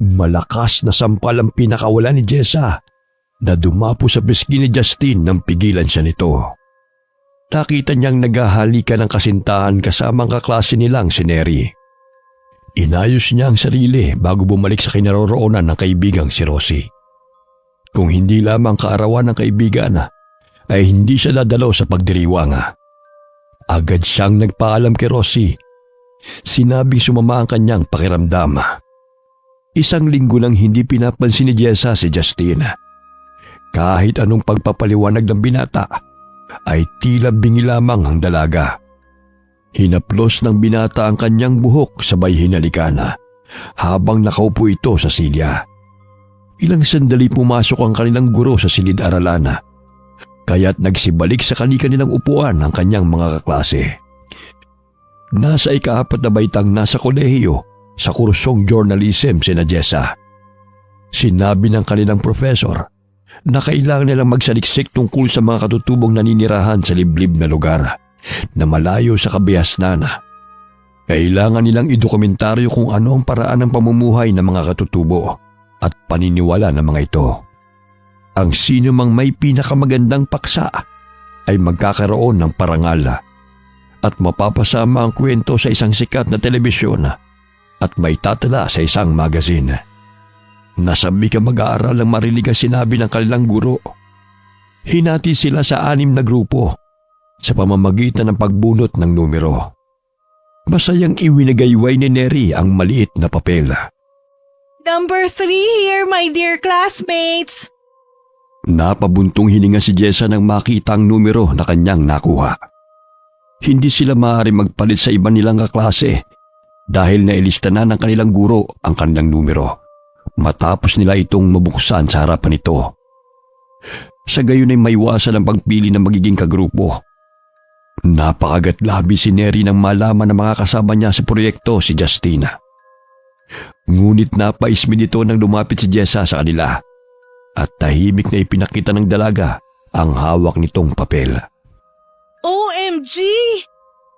Malakas na sampal ang pinakawala ni Jessa na dumapo sa pisngi ni Justin nang pigilan siya nito. Nakita niyang naghahalikan ng kasintahan kasama ang kaklase nilang si Neri. Inayos niya ang sarili bago bumalik sa kinaroroonan ng kaibigang si Rosie. Kung hindi lamang kaarawan ng kaibigan, ay hindi siya dadalo sa pagdiriwang. Agad siyang nagpaalam kay Rosie. Sinabing sumama ang kanyang pakiramdam. Isang linggo nang hindi pinapansin ni Jessa si Justin. Kahit anong pagpapaliwanag ng binata, ay tila bingi lamang ang dalaga. Hinaplos ng binata ang kanyang buhok sabay hinalikan habang nakaupo ito sa silya. Ilang sandali pumasok ang kanilang guro sa silid-aralan, kaya't nagsibalik sa kanilang upuan ang kanyang mga kaklase. Nasa ika-4 na baitang nasa kolehiyo sa kursong journalism sina Jessa. Sinabi ng kanilang profesor na kailangan nilang magsaliksik tungkol sa mga katutubong naninirahan sa liblib na lugar na malayo sa kabihasnan. Kailangan nilang idokumentaryo kung ano ang paraan ng pamumuhay ng mga katutubo at paniniwala ng mga ito. Ang sino mang may pinakamagandang paksa ay magkakaroon ng parangal at mapapasama ang kwento sa isang sikat na telebisyon at may tatala sa isang magazine. Nasabi ka mag-aaral ang marinig ang sinabi ng kanilang guro. Hinati sila sa 6 na grupo sa pamamagitan ng pagbunot ng numero. Masayang iwinagayway ni Neri ang maliit na papel. Number 3 here, my dear classmates. Napabuntong hininga si Jessa nang makita ang numero na kanyang nakuha. Hindi sila maaari magpalit sa iba nilang kaklase dahil nailista na ng kanilang guro ang kanilang numero matapos nila itong mabuksan sa harapan nito. Sa gayon ay maiwasan ang pagpili ng magiging kagrupo. Napakagatlabi si Neri nang malaman ng mga kasama niya sa proyekto si Justina. Ngunit napaismi nito nang lumapit si Jessa sa kanila at tahimik na ipinakita ng dalaga ang hawak nitong papel. OMG!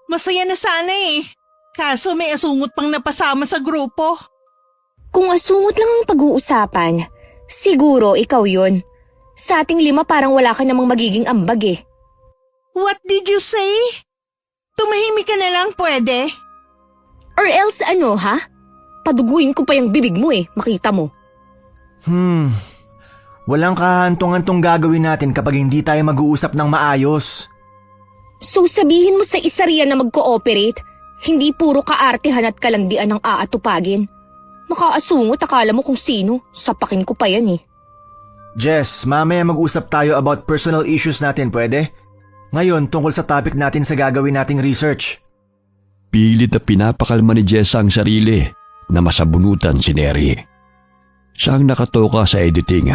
Masaya na sana eh. Kaso may asungot pang napasama sa grupo. Kung asungot lang ang pag-uusapan, siguro ikaw yun. Sa ating 5 parang wala ka namang magiging ambag eh. What did you say? Tumahimik ka na lang pwede? Or else ano ha? Paduguin ko pa yung bibig mo eh, makita mo. Walang kahantong-hantong gagawin natin kapag hindi tayo mag-uusap ng maayos. So sabihin mo sa isa riyan na mag-cooperate, hindi puro kaartehan at kalandian ang aatupagin. Makaasungot akala mo kung sino, sapakin ko pa yan eh. Jess, mamaya mag-usap tayo about personal issues natin, pwede? Ngayon, tungkol sa topic natin sa gagawin nating research. Pilit na pinapakalma ni Jessa ang sarili na masabunutan si Neri. Siya ang nakatoka sa editing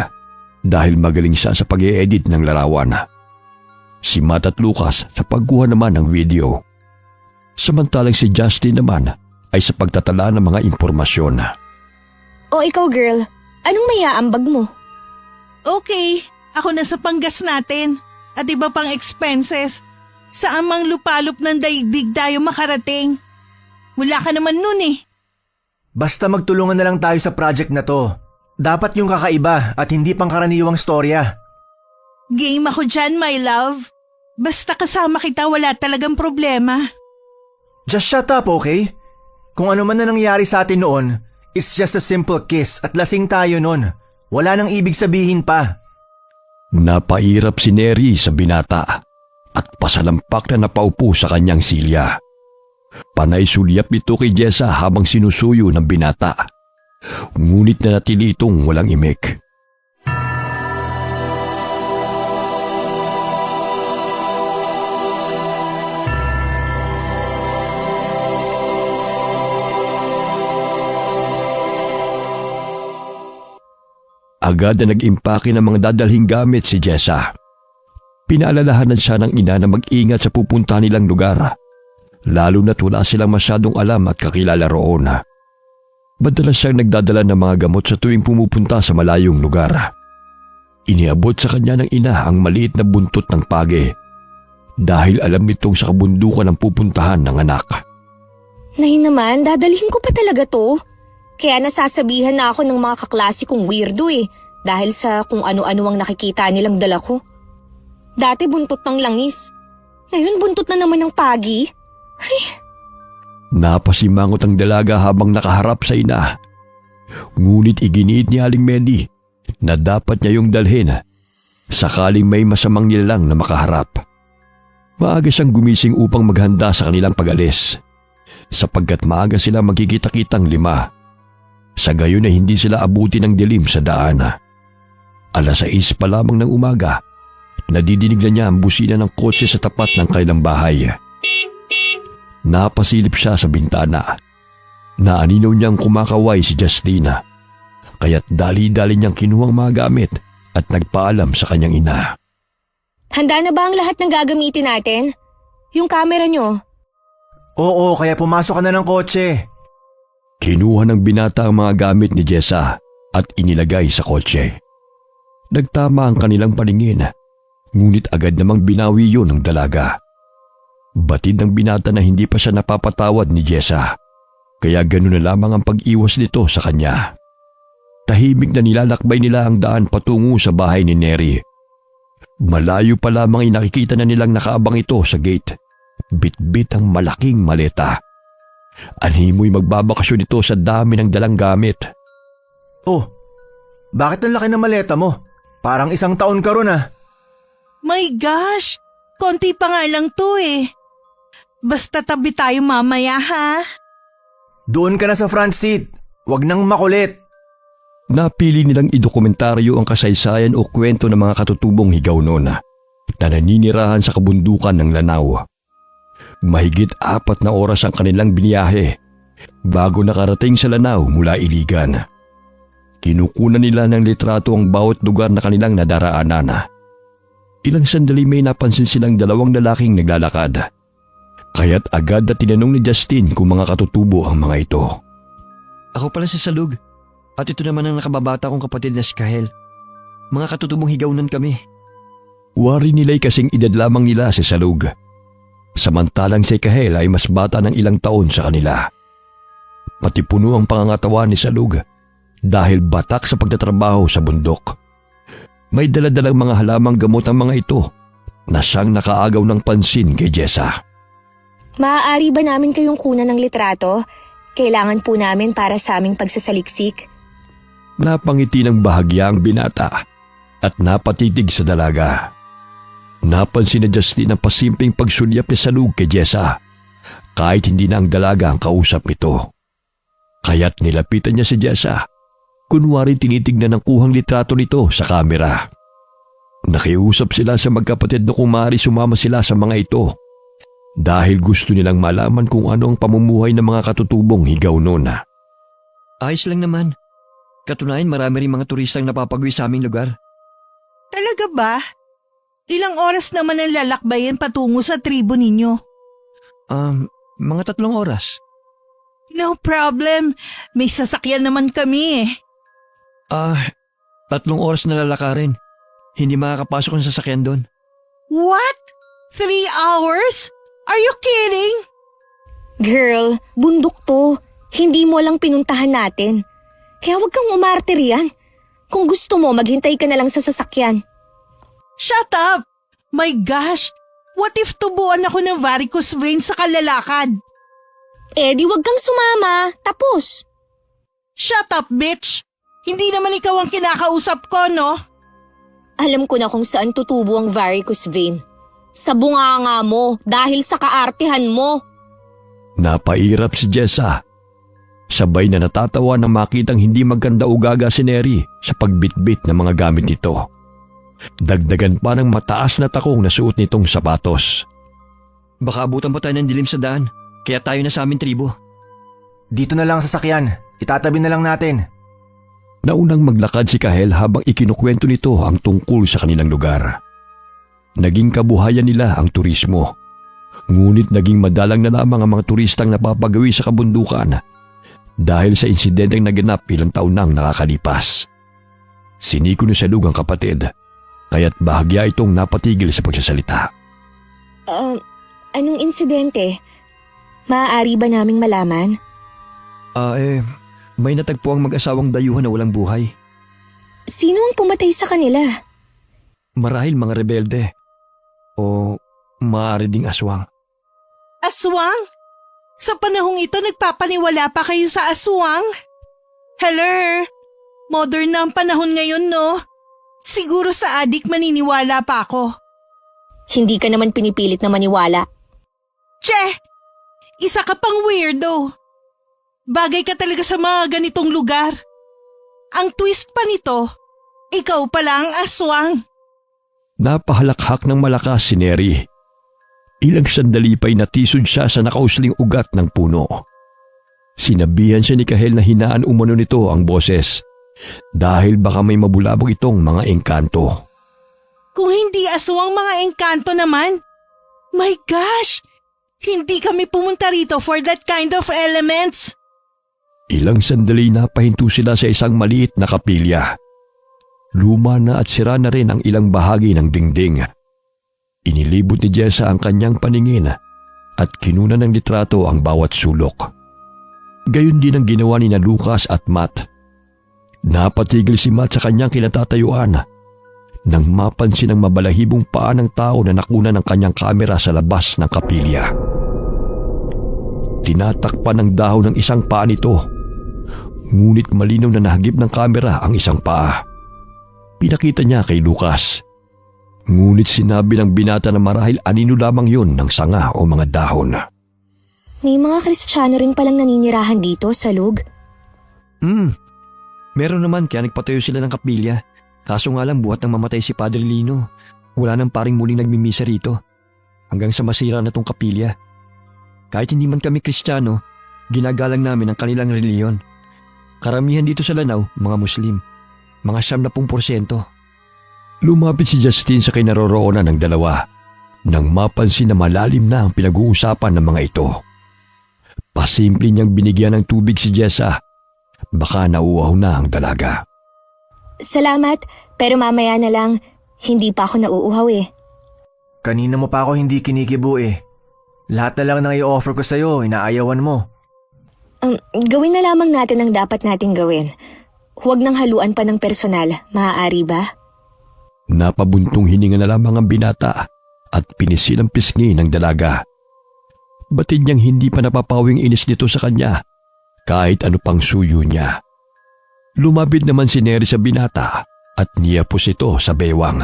dahil magaling siya sa pag-i-edit ng larawan. Si Matt at Lucas sa pagkuha naman ng video. Samantalang si Justin naman ay sa pagtatala ng mga impormasyon. O ikaw girl, anong maiaambag mo? Okay, ako na sa panggas natin. At iba pang expenses. Saan mang lupalop ng daigdig tayo makarating? Wala ka naman nun eh. Basta magtulungan na lang tayo sa project na to. Dapat yung kakaiba at hindi pangkaraniwang storya. Game ako dyan, my love. Basta kasama kita, wala talagang problema. Just shut up, okay? Kung ano man na nangyari sa atin noon, it's just a simple kiss at lasing tayo noon. Wala nang ibig sabihin pa. Napairap si Neri sa binata at pasalampak na napaupo sa kanyang silya. Panay sulyap ito kay Jessa habang sinusuyo ng binata. Ngunit nanatili itong walang imik. Agad na nag-impake ng mga dadalhing gamit si Jessa. Pinaalalahanan siya ng ina na mag-ingat sa pupunta nilang lugar, lalo na't wala silang masyadong alam at kakilala roon. Madalas siyang nagdadala ng mga gamot sa tuwing pumupunta sa malayong lugar. Iniabot sa kanya ng ina ang maliit na buntot ng page dahil alam nitong sa kabundukan ang pupuntahan ng anak. Nay naman, dadalhin ko pa talaga to. Kaya nasasabihan na ako ng mga kaklase kong weirdo dahil sa kung ano-ano ang nakikita nilang dala ko. Dati buntot ng langis. Ngayon buntot na naman ng pagi. Napasimangot ang dalaga habang nakaharap sa ina. Ngunit iginiit ni Aling Medi na dapat niya yung dalhin sakaling may masamang nilalang na makaharap. Maaga siyang gumising upang maghanda sa kanilang pag-alis sapagkat maaga sila magkikita-kitang 5. Sa gayon ay hindi sila abuti ng dilim sa daan. 6:00 pa lamang ng umaga, nadidinig na niya ang busina ng kotse sa tapat ng kanilang bahay. Napasilip siya sa bintana. Naaninaw niyang kumakaway si Justina, kaya't dali-dali niyang kinuhang mga gamit at nagpaalam sa kanyang ina. Handa na ba ang lahat ng gagamitin natin? Yung camera nyo? Oo, kaya pumasok ka na ng kotse. Kinuha ng binata ang mga gamit ni Jessa at inilagay sa kotse. Nagtama ang kanilang paningin, ngunit agad namang binawi yun ng dalaga. Batid ng binata na hindi pa siya napapatawad ni Jessa, kaya gano'n na lamang ang pag-iwas nito sa kanya. Tahimik na nilalakbay nila ang daan patungo sa bahay ni Neri. Malayo pa lamang ay nakikita na nilang nakaabang ito sa gate. Bit-bit ang malaking maleta. Anhimoy magbabakasyon ito sa dami ng dalang gamit. Oh, bakit ang laki ng maleta mo? Parang 1 taon ka ron My gosh! Konti pa nga lang to Basta tabi tayo mamaya ha? Doon ka na sa front seat. Huwag nang makulit. Napili nilang idokumentaryo ang kasaysayan o kwento ng mga katutubong higaw noon na naninirahan sa kabundukan ng Lanao. Mahigit 4 na oras ang kanilang biniyahe bago nakarating sa Lanao mula Iligan. Kinukunan nila ng litrato ang bawat lugar na kanilang nadaraanan. Ilang sandali may napansin silang 2 lalaking naglalakad. Kaya't agad na tinanong ni Justin kung mga katutubo ang mga ito. Ako pala si Salug at ito naman ang nakababata kong kapatid na si Kahel. Mga katutubong higawnan kami. Wari nila'y kasing edad lamang nila si Salug. Samantalang si Kahel ay mas bata ng ilang taon sa kanila. Pati puno ang pangangatawan ni Salug dahil batak sa pagtatrabaho sa bundok. May daladalang mga halamang gamot ang mga ito na siyang nakaagaw ng pansin kay Jessa. Maaari ba namin kayong kunan ng litrato? Kailangan po namin para sa aming pagsasaliksik. Napangiti ng bahagya ang binata at napatitig sa dalaga. Napansin ni Justin ang pasimpleng pagsulyap ni Salug kay Jessa kahit hindi na ang dalaga ang kausap nito. Kaya't nilapitan niya si Jessa. Kunwari tinitignan ang kuhang litrato nito sa kamera. Nakiusap sila sa magkapatid na kung maaari sumama sila sa mga ito dahil gusto nilang malaman kung ano ang pamumuhay ng mga katutubong higaw noon. Ayos lang naman. Katunayan marami rin mga turistang napapagwi sa aming lugar. Talaga ba? Ilang oras naman ang lalakbayan patungo sa tribo ninyo? Mga 3 oras. No problem. May sasakyan naman kami 3 oras na lalakarin. Hindi makakapasok ang sasakyan doon. What? 3 hours? Are you kidding? Girl, bundok to. Hindi mo lang pinuntahan natin. Kaya huwag kang umarte riyan. Kung gusto mo, maghintay ka na lang sa sasakyan. Shut up! My gosh! What if tubuan ako ng varicose vein sa kalalakad? Di wag kang sumama. Tapos. Shut up, bitch! Hindi naman ikaw ang kinakausap ko, no? Alam ko na kung saan tutubo ang varicose vein. Sa bunganga mo dahil sa kaartehan mo. Napairap si Jessa. Sabay na natatawa nang makitang hindi maganda ugaga si Neri sa pagbitbit ng mga gamit nito. Dagdagan pa ng mataas na takong na suot nitong sapatos. Baka abutan pa tayo ng dilim sa daan, kaya tayo na sa aming tribo. Dito na lang ang sasakyan. Itatabi na lang natin. Naunang maglakad si Kahel habang ikinukwento nito ang tungkol sa kanilang lugar. Naging kabuhayan nila ang turismo. Ngunit naging madalang na lamang ang mga turistang napapagawi sa kabundukan dahil sa insidenteng naganap ilang taon nang nakakalipas. Siniko ni Salug ang kapatid, kaya't bahagya itong napatigil sa pagsasalita. Anong insidente? Maaari ba naming malaman? May natagpo ang mag-asawang dayuhan na walang buhay. Sino ang pumatay sa kanila? Marahil mga rebelde. O maaari ding aswang. Aswang? Sa panahong ito, nagpapaniwala pa kayo sa aswang? Hello? Modern na ang panahon ngayon, no? Siguro sa adik maniniwala pa ako. Hindi ka naman pinipilit na maniwala. Che! Isa ka pang weirdo. Bagay ka talaga sa mga ganitong lugar. Ang twist pa nito, ikaw pala ang aswang. Napahalakhak ng malakas si Neri. Ilang sandali pa'y natisod siya sa nakausling ugat ng puno. Sinabihan siya ni Kahel na hinaan umano nito ang boses dahil baka may mabulabog itong mga engkanto. Kung hindi aswang mga engkanto naman, my gosh! Hindi kami pumunta rito for that kind of elements. Ilang sandali na pahinto sila sa isang maliit na kapilya. Luma na at sira na rin ang ilang bahagi ng dingding. Inilibot ni Jessa ang kanyang paningin at kinuna ng litrato ang bawat sulok. Gayon din ang ginawa ni na Lucas at Matt. Napatigil si Matt sa kanyang kinatatayuan nang mapansin ang mabalahibong paa ng tao na nakuna ng kanyang kamera sa labas ng kapilya. Tinatakpan ng dahon ng isang paa nito, ngunit malinaw na nahagip ng kamera ang isang paa. Pinakita niya kay Lucas, ngunit sinabi ng binata na marahil anino lamang yun ng sanga o mga dahon. May mga Kristiyano rin palang naninirahan dito sa lug. Meron naman kaya nagpatayo sila ng kapilya. Kaso nga lang buhat nang mamatay si Padre Lino. Wala nang paring muling nagmimisa rito. Hanggang sa masira na tong kapilya. Kahit hindi man kami Kristiyano, ginagalang namin ang kanilang reliyon. Karamihan dito sa Lanao, mga Muslim. Mga 70%. Lumapit si Justin sa kinaroroonan ng dalawa nang mapansin na malalim na ang pinag-uusapan ng mga ito. Pasimple niyang binigyan ng tubig si Jessa. Baka nauuhaw na ang dalaga. Salamat, pero mamaya na lang. Hindi pa ako nauuhaw eh. Kanina mo pa ako hindi kinikibo eh. Lahat na lang nang i-offer ko sa'yo, inaayawan mo. Gawin na lamang natin ang dapat nating gawin. Huwag nang haluan pa ng personal, maaari ba? Napabuntong hininga na lamang ang binata at pinisil ang pisngi ng dalaga. Batid niyang hindi pa napapawing inis nito sa kanya kahit ano pang suyo niya. Lumapit naman si Neri sa binata at niyapos ito sa bewang.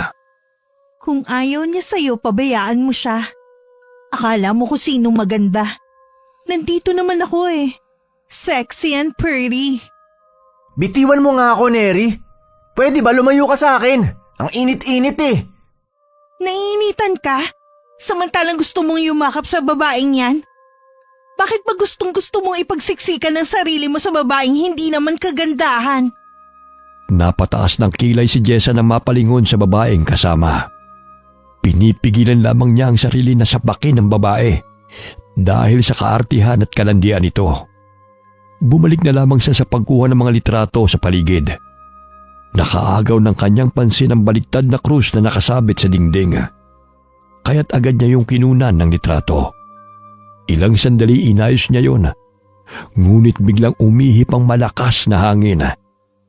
Kung ayaw niya sa'yo, pabayaan mo siya. Akala mo kung sinong maganda. Nandito naman ako eh. Sexy and pretty. Bitiwan mo nga ako, Neri. Pwede ba lumayo ka sa akin? Ang init-init eh. Naiinitan ka? Samantalang gusto mong yumakap sa babaeng yan? Bakit ba gustong-gusto mong ipagsiksikan ng sarili mo sa babaeng hindi naman kagandahan? Napataas ng kilay si Jessa na mapalingon sa babaeng kasama. Pinipigilan lamang niya ang sarili na sapakin ng babae dahil sa kaartihan at kalandian nito. Bumalik na lamang siya sa pagkuha ng mga litrato sa paligid. Nakaagaw ng kanyang pansin ang baliktad na krus na nakasabit sa dingding. Kaya't agad niya yung kinunan ng litrato. Ilang sandali inayos niya yon. Ngunit biglang umihip ang malakas na hangin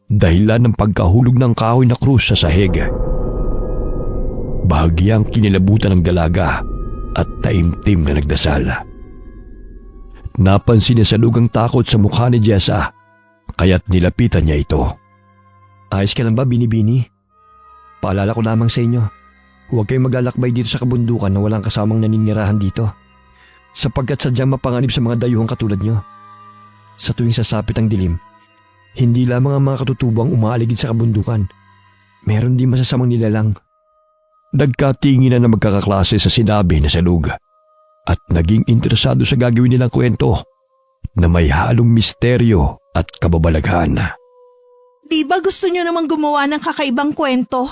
dahilan ng pagkahulog ng kahoy na krus sa sahig. Bahagyang kinilabutan ng dalaga at taimtim na nagdasal. Napansin niya sa lugang takot sa mukha ni Jessa, kaya't nilapitan niya ito. Ayos ka lang ba, Bini-Bini? Paalala ko lamang sa inyo, huwag kayong maglalakbay dito sa kabundukan na walang kasamang naninirahan dito. Sapagkat sadyang mapanganib sa mga dayuhang katulad nyo. Sa tuwing sasapit ang dilim, hindi lamang ang mga katutubo ang umaaligid sa kabundukan. Meron din masasamang nilalang. Nagkatinginan na magkakaklase sa sinabi na salug at naging interesado sa gagawin nilang kwento na may halong misteryo at kababalaghan. Di ba gusto nyo namang gumawa ng kakaibang kwento?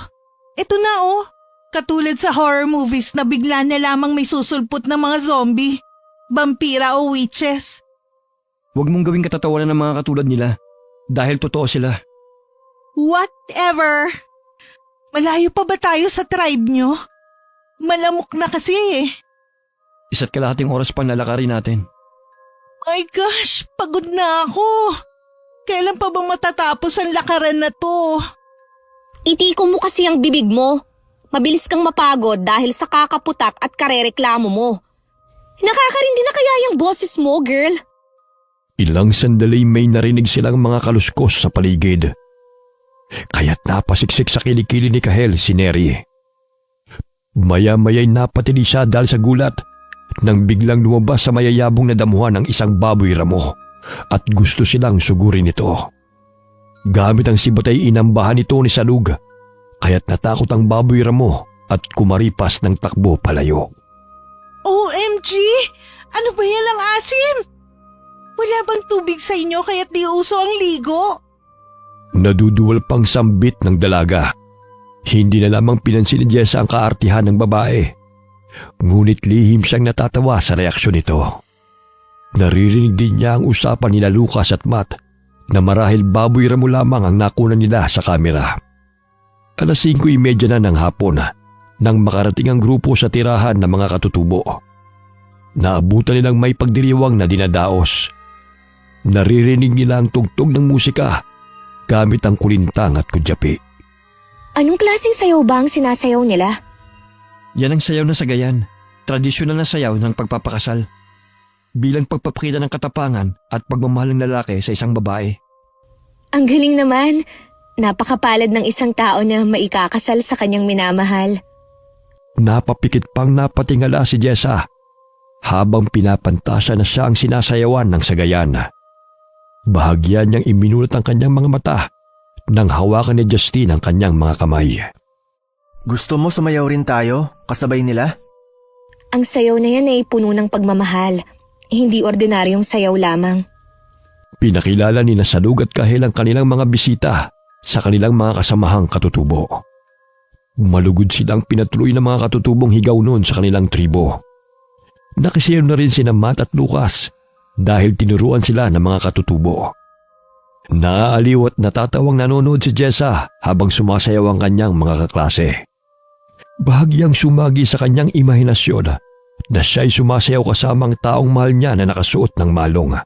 Ito na oh, katulad sa horror movies na bigla na lamang may susulpot ng mga zombie, vampira o witches. Huwag mong gawing katatawanan ng mga katulad nila dahil totoo sila. Whatever. Malayo pa ba tayo sa tribe nyo? Malamok na kasi eh. Isa't kalahating oras pang lalakarin natin. My gosh, pagod na ako. Kailan pa ba matatapos ang lakaran na to? Itikong mo kasi ang bibig mo. Mabilis kang mapagod dahil sa kakaputak at karereklamo mo. Nakakarindi na kaya yung boses mo, girl? Ilang sandali may narinig silang mga kaluskos sa paligid. Kaya't napasiksik sa kilikili ni Kahel si Neri. Maya-maya'y napatili siya dahil sa gulat nang biglang lumabas sa mayayabong na damuhan ng isang baboy ramo at gusto silang sugurin ito. Gamit ang sibatay inambahan ito ni Salug, kaya't natakot ang baboy ramo at kumaripas ng takbo palayo. OMG! Ano ba yan ang asim? Wala bang tubig sa inyo kaya't di uso ang ligo? Naduduwal pang sambit ng dalaga. Hindi na lamang pinansin ni Jessa ang kaartihan ng babae. Ngunit lihim siyang natatawa sa reaksyon nito. Naririnig din niya ang usapan nila Lucas at Matt na marahil baboy ramo lamang ang nakunan nila sa kamera. 5:30 na ng hapon nang makarating ang grupo sa tirahan ng mga katutubo. Naabutan nilang may pagdiriwang na dinadaos. Naririnig nila ang tugtog ng musika gamit ang kulintang at kudyapi. Anong klaseng sayaw ba ang sinasayaw nila? Yan ang sayaw na sagayan. Tradisyonal na sayaw ng pagpapakasal. Bilang pagpapakita ng katapangan at pagmamahal ng lalaki sa isang babae. Ang galing naman. Napakapalad ng isang tao na maikakasal sa kanyang minamahal. Napapikit pang napatingala si Jessa habang pinapantasa na siya ang sinasayawan ng sagayan. Bahagya niyang iminulot ang kanyang mga mata nang hawakan ni Justine ang kanyang mga kamay. Gusto mo sumayaw rin tayo, kasabay nila? Ang sayaw na yan ay puno ng pagmamahal. Hindi ordinaryong sayaw lamang. Pinakilala ni Salug at Kahel ang kanilang mga bisita sa kanilang mga kasamahang katutubo. Malugod silang pinatuloy ng mga katutubong higaw noon sa kanilang tribo. Nakisiyaw na rin sina Matt at Lucas dahil tinuruan sila ng mga katutubo. Naaaliw at natatawang nanonood si Jessa habang sumasayaw ang kanyang mga kaklase. Bahagyang sumagi sa kanyang imahinasyon na siya'y sumasayaw kasama ang taong mahal niya na nakasuot ng malong,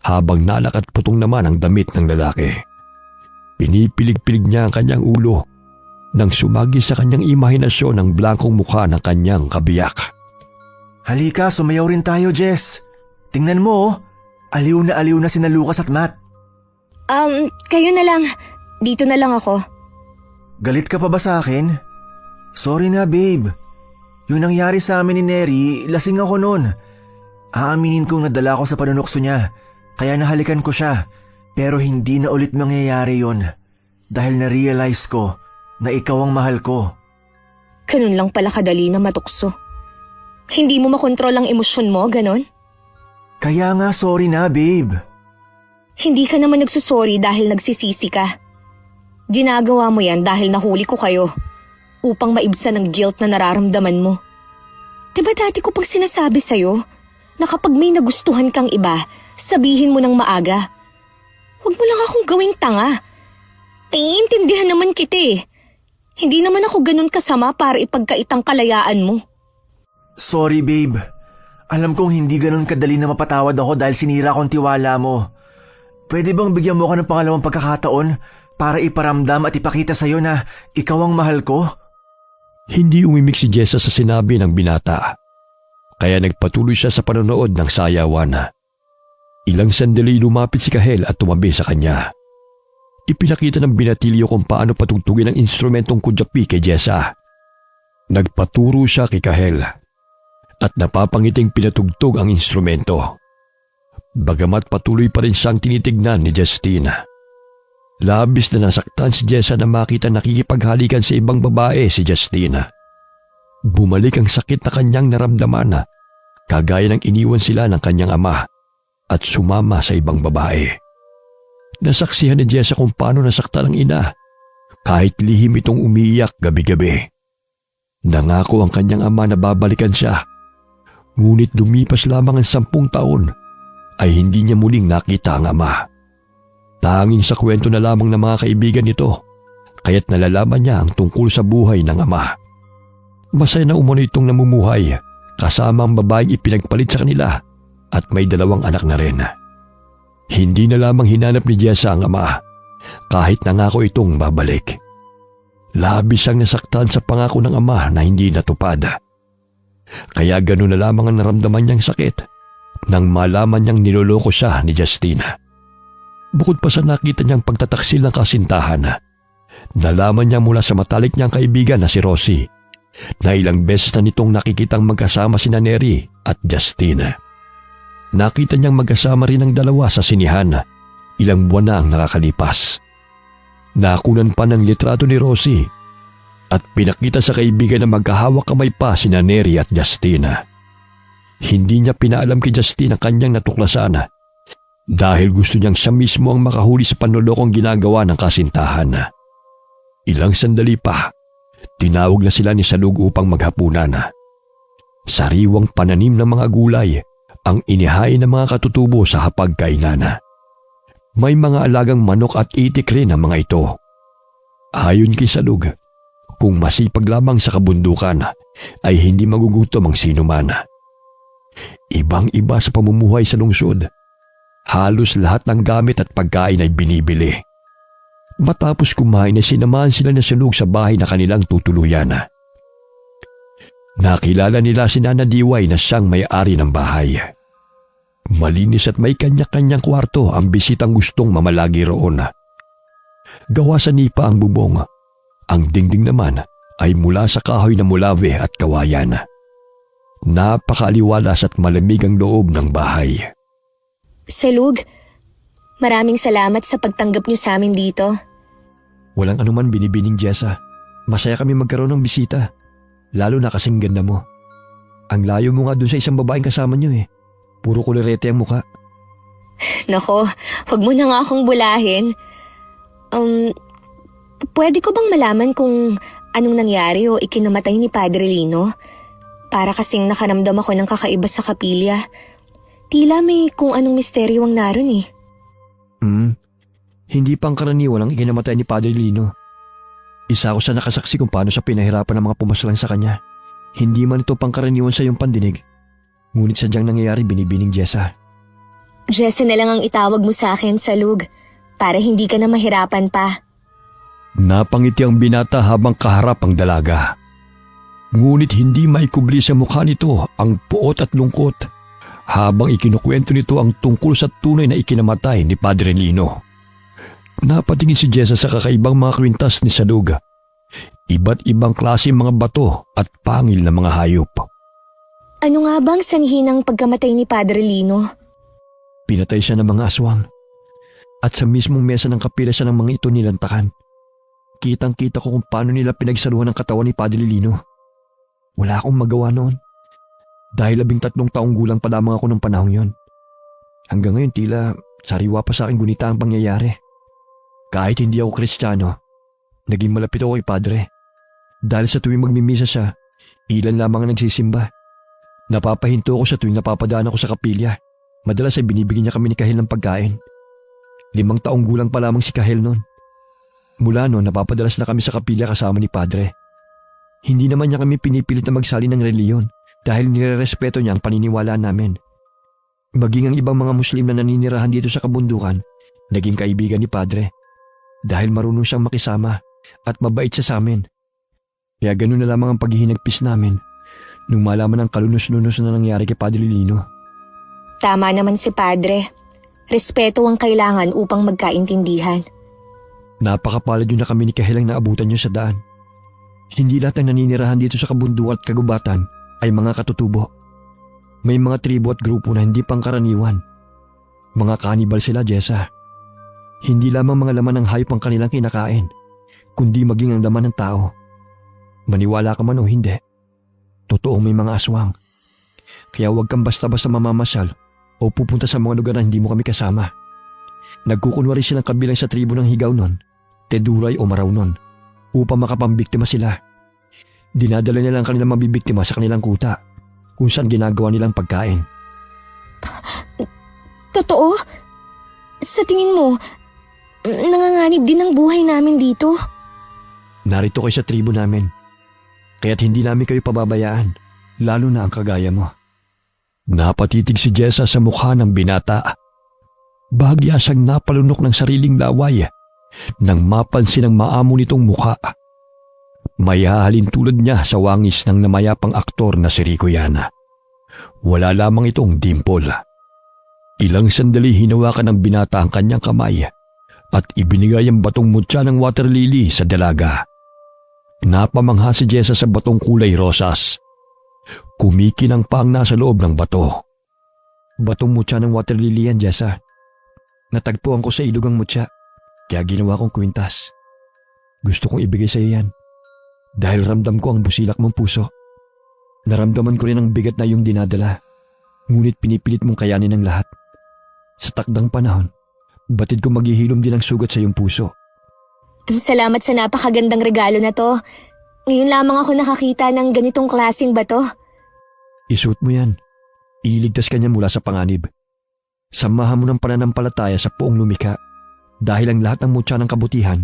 habang nalakat putong naman ang damit ng lalaki. Pinipilig-pilig niya ang kanyang ulo nang sumagi sa kanyang imahinasyon ang blankong mukha ng kanyang kabiyak. Halika, sumayaw rin tayo, Jess. Tingnan mo, oh. Aliw na sina Lucas at Matt. Kayo na lang. Dito na lang ako. Galit ka pa ba sa akin? Sorry na, babe. Yung nangyari sa amin ni Neri, lasing ako noon. Aaminin kong nadala ko sa panunokso niya, kaya nahalikan ko siya. Pero hindi na ulit mangyayari yon dahil na-realize ko na ikaw ang mahal ko. Ganun lang pala kadali na matukso. Hindi mo makontrol ang emosyon mo, ganon? Kaya nga sorry na, babe. Hindi ka naman nagsusorry dahil nagsisisi ka. Ginagawa mo yan dahil nahuli ko kayo upang maibsan ang guilt na nararamdaman mo. Diba dati ko pag sinasabi sa'yo na kapag may nagustuhan kang iba, sabihin mo ng maaga. Huwag mo lang akong gawing tanga. Naiintindihan naman kita eh. Hindi naman ako ganun kasama para ipagkaitang kalayaan mo. Sorry, babe. Alam kong hindi ganun kadali na mapatawad ako dahil sinira kong tiwala mo. Pwede bang bigyan mo ako ng pangalawang pagkakataon para iparamdam at ipakita sa'yo na ikaw ang mahal ko? Hindi umimik si Jessa sa sinabi ng binata, kaya nagpatuloy siya sa panonood ng sayawan. Ilang sandali lumapit si Kahel at tumabi sa kanya. Ipinakita ng binatilyo kung paano patugtugin ang instrumentong kudyapi kay Jessa. Nagpaturo siya kay Kahel at napapangiting pinatugtog ang instrumento. Bagamat patuloy pa rin siyang tinitignan ni Justine. Labis na nasaktan si Jessa na makita nakikipaghalikan sa ibang babae si Justine. Bumalik ang sakit na kanyang naramdaman, kagaya ng iniwan sila ng kanyang ama at sumama sa ibang babae. Nasaksihan ni Jessa kung paano nasaktan ang ina, kahit lihim itong umiiyak gabi-gabi. Nangako ang kanyang ama na babalikan siya, ngunit lumipas lamang ang 10 taon ay hindi niya muling nakita ang ama. Tanging sa kwento na lamang ng mga kaibigan nito, kaya't nalalaman niya ang tungkol sa buhay ng ama. Masaya na umano itong namumuhay kasama ang babaeng ipinagpalit sa kanila at may 2 anak na rin. Hindi na lamang hinanap ni Jessa ang ama, kahit nangako itong babalik. Labis siyang nasaktan sa pangako ng ama na hindi natupad. Kaya gano'n na lamang ang naramdaman niyang sakit nang malaman niyang niloloko siya ni Justina. Bukod pa sa nakita niyang pagtataksil ng kasintahan, nalaman niya mula sa matalik niyang kaibigan na si Rosie na ilang beses na nitong nakikitang magkasama sina Neri at Justina. Nakita niyang magkasama rin ang dalawa sa sinihan ilang buwan na ang nakakalipas. Nakunan pa ng litrato ni Rosie at pinakita sa kaibigan na magkahawak kamay pa sina Neri at Justina. Hindi niya pinaalam kay Justina kanyang natuklasan dahil gusto niyang siya mismo ang makahuli sa panlolokong ginagawa ng kasintahan. Ilang sandali pa, tinawag na sila ni Salug upang maghapunan. Sariwang pananim ng mga gulay ang inihain ng mga katutubo sa hapagkainan. May mga alagang manok at itik rin ang mga ito. Ayon kay Salug, kung masipag lamang sa kabundukan ay hindi magugutom ang sinuman. Ibang-iba sa pamumuhay sa lungsod. Halos lahat ng gamit at pagkain ay binibili. Matapos kumain ay sinamahan sila ni Salug sa bahay na kanilang tutuluyan. Nakilala nila si Nana Diway na siyang may-ari ng bahay. Malinis at may kanya-kanyang kwarto ang bisitang gustong mamalagi roon. Gawa sa nipa ang bubong. Ang dingding naman ay mula sa kahoy na mulave at kawayan. Napakaaliwalas at malamig ang loob ng bahay. Salug, maraming salamat sa pagtanggap niyo sa amin dito. Walang anuman binibining Jessa. Masaya kami magkaroon ng bisita. Lalo na kasing ganda mo. Ang layo mo nga dun sa isang babaeng kasama niyo eh. Puro kulirete ang muka. Nako, wag mo na nga akong bulahin. Pwede ko bang malaman kung anong nangyari o ikinamatay ni Padre Lino? Para kasing nakaramdam ako ng kakaiba sa kapilya. Tila may kung anong misteryo ang naroon eh. Hindi pangkaraniwan ang ikinamatay ni Padre Lino. Isa ako sa nakasaksi kung paano sa pinahirapan ng mga pumaslang sa kanya. Hindi man ito pangkaraniwan sa iyong pandinig. Ngunit sadyang nangyayari binibining Jessa. Jessa na lang ang itawag mo sa akin, Salug, para hindi ka na mahirapan pa. Napangiti ang binata habang kaharap ang dalaga. Ngunit hindi maikubli sa mukha nito ang puot at lungkot habang ikinukwento nito ang tungkol sa tunay na ikinamatay ni Padre Lino. Napatingin si Jessa sa kakaibang mga kwintas ni Salug. Iba't ibang klase mga bato at pangil na mga hayop. Ano nga bang sanhi ng pagkamatay ni Padre Lino? Pinatay siya ng mga aswang. At sa mismong mesa ng kapila siya ng mga ito nilantakan. Kitang-kita ko kung paano nila pinagsaluhan ang katawan ni Padre Lino. Wala akong magawa noon. Dahil 13 taong gulang pa lamang ako ng panahong yon. Hanggang ngayon tila sariwa pa sa akin gunita ang pangyayari. Kahit hindi ako Kristiyano, naging malapit ako kay Padre. Dahil sa tuwing magmimisa siya, ilan lamang ang nagsisimba. Napapahinto ako sa tuwing napapadaan ako sa kapilya. Madalas ay binibigyan niya kami ni Kahel ng pagkain. 5 taong gulang pa lamang si Kahel noon. Mula noon, napapadalas na kami sa kapilya kasama ni Padre. Hindi naman niya kami pinipilit na magsali ng reliyon dahil nirerespeto niya ang paniniwalaan namin. Maging ang ibang mga Muslim na naninirahan dito sa kabundukan, naging kaibigan ni Padre dahil marunong siyang makisama at mabait siya sa amin. Kaya ganoon na lamang ang paghihinagpis namin nung malaman ang kalunos-lunos na nangyari kay Padre Lino. Tama naman si Padre. Respeto ang kailangan upang magkaintindihan. Napakapalad yun na kami ni Kahel ang naabutan niyo sa daan. Hindi lahat ng naninirahan dito sa kabundukan at kagubatan ay mga katutubo. May mga tribo at grupo na hindi pangkaraniwan. Mga kanibal sila, Jessa. Hindi lamang mga laman ng hayop ang kanilang kinakain, kundi maging ang laman ng tao. Maniwala ka man o hindi, totoong may mga aswang. Kaya huwag kang basta-basta mamamasyal o pupunta sa mga lugar na hindi mo kami kasama. Nagkukunwari silang kabilang sa tribo ng Higaunon, Teduray o Maraunon upang makapambiktima sila. Dinadala nila ang kanilang mabibiktima sa kanilang kuta kung saan ginagawa nilang pagkain. Totoo? Sa tingin mo, nanganganib din ang buhay namin dito? Narito kayo sa tribo namin, kaya't hindi namin kayo pababayaan, lalo na ang kagaya mo. Napatitig si Jessa sa mukha ng binata. Bahagya siyang napalunok ng sariling laway nang mapansin ang maamo nitong mukha. May hahalin tulad niya sa wangis ng namayapang aktor na si Rico Yana. Wala lamang itong dimple. Ilang sandali hinawakan ng binata ang kanyang kamay at ibinigay ang batong mutya ng water lily sa dalaga. Napamangha si Jessa sa batong kulay rosas. Kumikinang pa ang nasa loob ng bato. Batong mutya ng water lily yan, Jessa. Natagpuan ko sa ilog ang mutya, kaya ginawa kong kwintas. Gusto kong ibigay sa iyo yan. Dahil ramdam ko ang busilak mong puso. Naramdaman ko rin ang bigat na iyong dinadala. Ngunit pinipilit mong kayanin ang lahat. Sa takdang panahon, batid ko maghihilom din ang sugat sa iyong puso. Salamat sa napakagandang regalo na to. Ngayon lamang ako nakakita ng ganitong klaseng bato. Isuot mo yan. Ililigtas ka niya mula sa panganib. Samahan mo ng pananampalataya sa Poong lumikha. Dahil ang lahat ng mutya ng kabutihan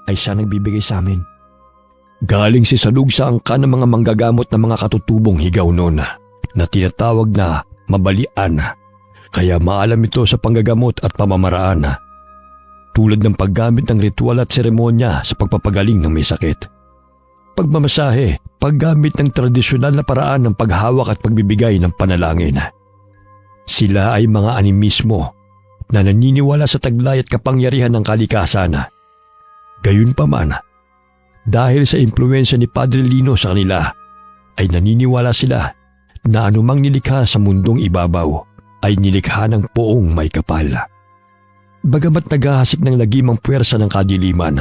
ay siya nagbibigay sa amin. Galing si Salug sa angka ng mga manggagamot na mga katutubong higaw noon na tinatawag na mabalian. Kaya maalam ito sa panggagamot at pamamaraan. Tulad ng paggamit ng ritual at seremonya sa pagpapagaling ng may sakit. Pagmamasahe, paggamit ng tradisyonal na paraan ng paghawak at pagbibigay ng panalangin. Sila ay mga animismo na naniniwala sa taglay at kapangyarihan ng kalikasan. Gayunpaman, dahil sa impluwensya ni Padre Lino sa kanila, ay naniniwala sila na anumang nilikha sa mundong ibabaw ay nilikha ng Poong may kapal. Bagamat naghahasik ng lagimang puwersa ng kadiliman,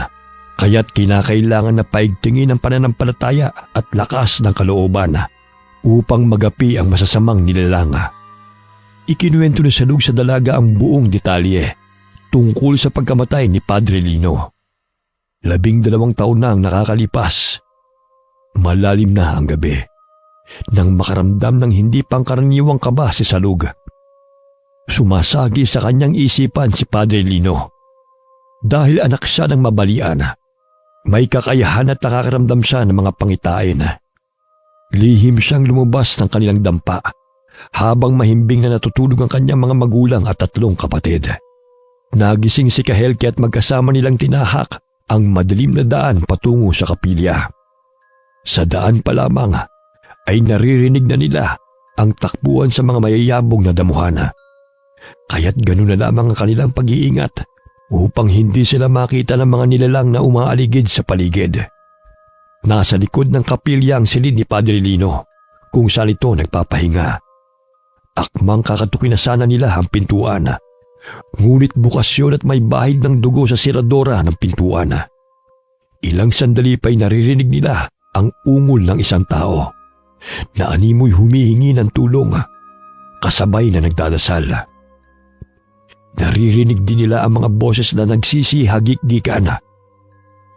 kaya't kinakailangan na paigtingin ang pananampalataya at lakas ng kalooban upang magapi ang masasamang nilalang. Ikinuwento ni Salug sa dalaga ang buong detalye tungkol sa pagkamatay ni Padre Lino. 12 taon na ang nakakalipas. Malalim na ang gabi nang makaramdam ng hindi pangkaraniwang kaba si Salug. Sumasagi sa kanyang isipan si Padre Lino. Dahil anak siya ng mabalian, may kakayahan at nakakaramdam siya ng mga pangitain. Lihim siyang lumabas ng kanilang dampa habang mahimbing na natutulog ang kanyang mga magulang at 3 kapatid. Nagising si Kahelki at magkasama nilang tinahak ang madilim na daan patungo sa kapilya. Sa daan pa lamang ay naririnig na nila ang takbuhan sa mga mayayabong na damuhan. Kaya't ganun na lamang ang kanilang pag-iingat upang hindi sila makita ng mga nilalang na umaaligid sa paligid. Nasa likod ng kapilya ang silid ni Padre Lino kung saan ito nagpapahinga. Akmang kakatukin na sana nila ang pintuan. Ngunit bukas yun at may bahid ng dugo sa siradora ng pintuan. Ilang sandali pa'y naririnig nila ang ungol ng isang tao na animoy humihingi ng tulong, kasabay na nagdadasal. Naririnig din nila ang mga boses na nagsisihagik-gikan.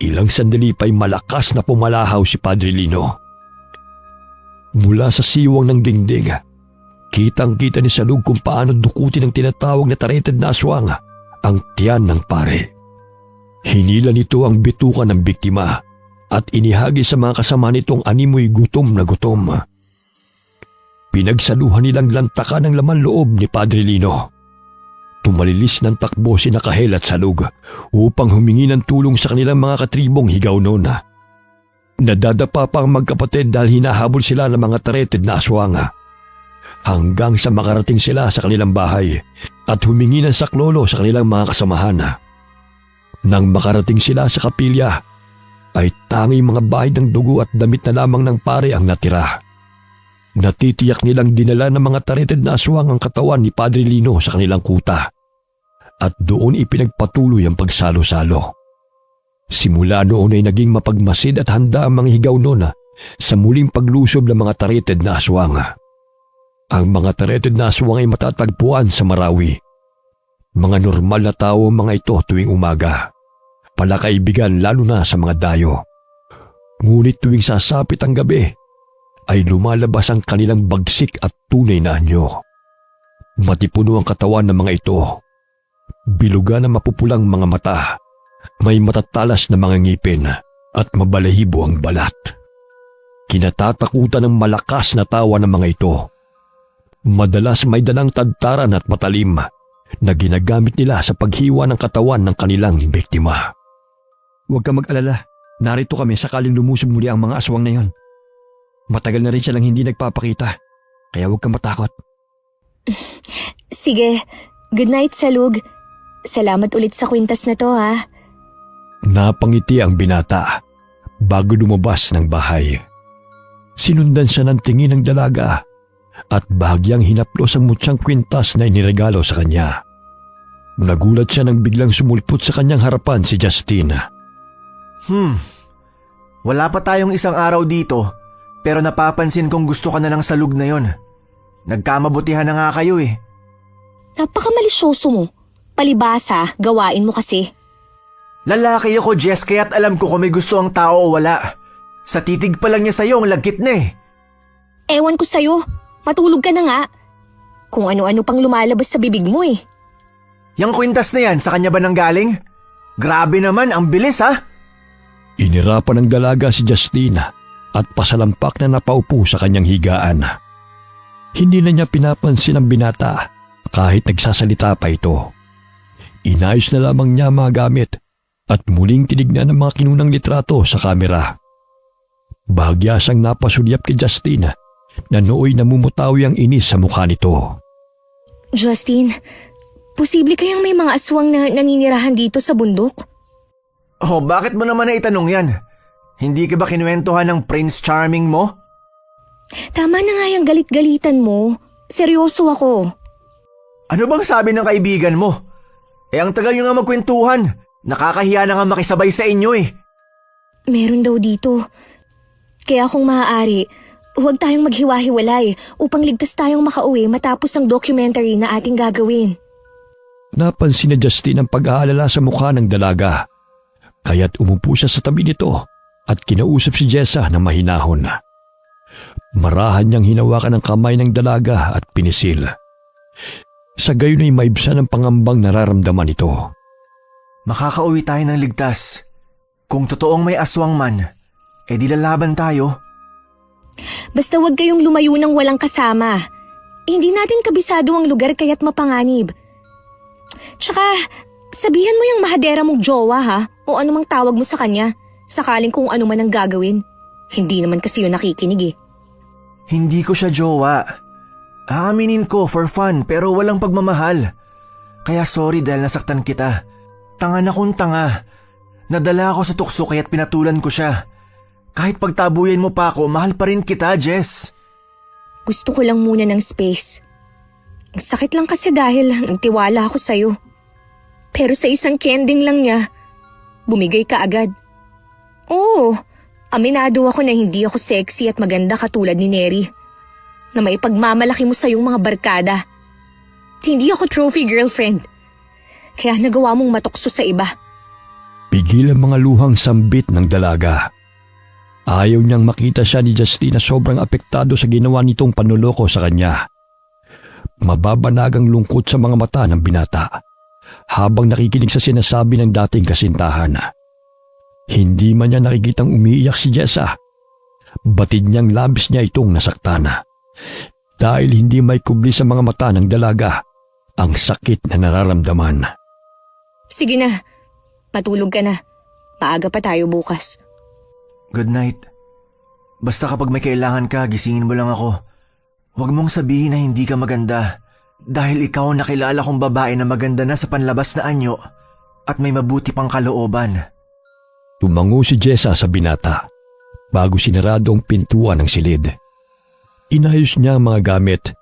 Ilang sandali pa'y malakas na pumalahaw si Padre Lino. Mula sa siwang ng dingding, kitang-kita ni Salug kung paano dukutin ang tinatawag na tareted na aswang ang tiyan ng pare. Hinila nito ang bituka ng biktima at inihagi sa mga kasama nitong animoy gutom na gutom. Pinagsaluhan nilang lantakan ang laman loob ni Padre Lino. Tumalilis ng takbo si Kahel at Salug upang humingi ng tulong sa kanilang mga katribong higaw noon. Nadadapa pa ang magkapatid dahil hinahabol sila ng mga tareted na aswang. Hanggang sa makarating sila sa kanilang bahay at humingi ng saklolo sa kanilang mga kasamahan. Nang makarating sila sa kapilya, ay tanging mga bahid ng dugo at damit na lamang ng pare ang natira. Natitiyak nilang dinala ng mga tareted na aswang ang katawan ni Padre Lino sa kanilang kuta at doon ipinagpatuloy ang pagsalo-salo. Simula noon ay naging mapagmasid at handa ang mga higaw noon sa muling paglusob ng mga tareted na aswang. Ang mga tareted na aswang ay matatagpuan sa Marawi. Mga normal na tao ang mga ito tuwing umaga. Palakaibigan lalo na sa mga dayo. Ngunit tuwing sasapit ang gabi, ay lumalabas ang kanilang bagsik at tunay na anyo. Matipuno ang katawan ng mga ito. Biluga na mapupulang mga mata. May matatalas na mga ngipin at mabalahibo ang balat. Kinatatakutan ng malakas na tawa ng mga ito. Madalas may dalang tadtaran at matalim na ginagamit nila sa paghiwa ng katawan ng kanilang biktima. Huwag ka mag-alala. Narito kami sakaling lumusob muli ang mga aswang na yon. Matagal na rin silang hindi nagpapakita, kaya huwag kang matakot. Sige, good night, Salug. Salamat ulit sa kwintas na to, ha? Napangiti ang binata bago lumabas ng bahay. Sinundan siya ng tingin ng dalaga at bahagyang hinaplos ang mutyang kwintas na iniregalo sa kanya. Nagulat siya nang biglang sumulpot sa kanyang harapan si Justin. Wala pa tayong isang araw dito, pero napapansin kong gusto ka na ng salug na yon. Nagkamabutihan na nga kayo eh. Napakamalisyoso mo. Palibasa, gawain mo kasi. Lalaki ako, Jess, kaya't alam ko kung may gusto ang tao o wala. Sa titig pa lang niya sa'yo, ang lagkit na eh. Ewan ko sa'yo. Matulog ka na nga. Kung ano-ano pang lumalabas sa bibig mo eh. Yang kwintas na yan, sa kanya ba nang galing? Grabe naman, ang bilis ha? Inirapan ng dalaga si Justin at pasalampak na napaupo sa kanyang higaan. Hindi na niya pinapansin ang binata kahit nagsasalita pa ito. Inayos na lamang niya mga gamit at muling tinignan ang mga kinunang litrato sa kamera. Bahagya siyang napasulyap kay Justin na nooy namumutawi ang inis sa mukha nito. Justin, posible kayang may mga aswang na naninirahan dito sa bundok? Oh, bakit mo naman na itanong yan? Hindi ka ba kinuwentuhan ng Prince Charming mo? Tama na nga yung galit-galitan mo. Seryoso ako. Ano bang sabi ng kaibigan mo? Ang tagal nyo nga magkwentuhan. Nakakahiya na nga makisabay sa inyo eh. Meron daw dito. Kaya kung maaari, huwag tayong maghiwa-hiwalay upang ligtas tayong makauwi matapos ang documentary na ating gagawin. Napansin na Justin ang pag-aalala sa mukha ng dalaga. Kaya't umupo siya sa tabi nito at kinausap si Jessa na mahinahon. Marahan niyang hinawakan ang kamay ng dalaga at pinisil. Sa gayon ay maibsan ang pangambang nararamdaman nito. Makakauwi tayo ng ligtas. Kung totoong may aswang man, di lalaban tayo. Basta huwag kayong lumayo ng walang kasama. Hindi natin kabisado ang lugar kaya't mapanganib. Tsaka, sabihan mo yung mahadera mong jowa ha, o anumang tawag mo sa kanya, sakaling kung ano man ang gagawin. Hindi naman kasi yun nakikinig eh. Hindi ko siya jowa. Aaminin ko for fun pero walang pagmamahal. Kaya sorry dahil nasaktan kita. Tanga na kung tanga. Nadala ako sa tukso kaya't pinatulan ko siya. Kahit pagtabuyan mo pa ako, mahal pa rin kita, Jess. Gusto ko lang muna ng space. Ang sakit lang kasi dahil nagtiwala ako sa'yo. Pero sa isang kending lang niya, bumigay ka agad. Oo, aminado ako na hindi ako sexy at maganda katulad ni Neri. Na maipagmamalaki mo sa iyong mga barkada. Hindi ako trophy girlfriend. Kaya nagawa mong matukso sa iba. Pigil ang mga luhang sambit ng dalaga. Ayaw niyang makita siya ni Justin na sobrang apektado sa ginawa nitong panloloko sa kanya. Mababanagang lungkot sa mga mata ng binata habang nakikinig sa sinasabi ng dating kasintahan. Hindi man niya nakikitang umiiyak si Jessa. Batid niyang labis niya itong nasaktan. Dahil hindi may kubli sa mga mata ng dalaga ang sakit na nararamdaman. Sige na, matulog ka na. Maaga pa tayo bukas. Good night. Basta kapag may kailangan ka, gisingin mo lang ako. Huwag mong sabihin na hindi ka maganda dahil ikaw ang nakilala kong babae na maganda na sa panlabas na anyo at may mabuti pang kalooban. Tumango si Jessa sa binata bago sinarado ang pintuan ng silid. Inayos niya ang mga gamit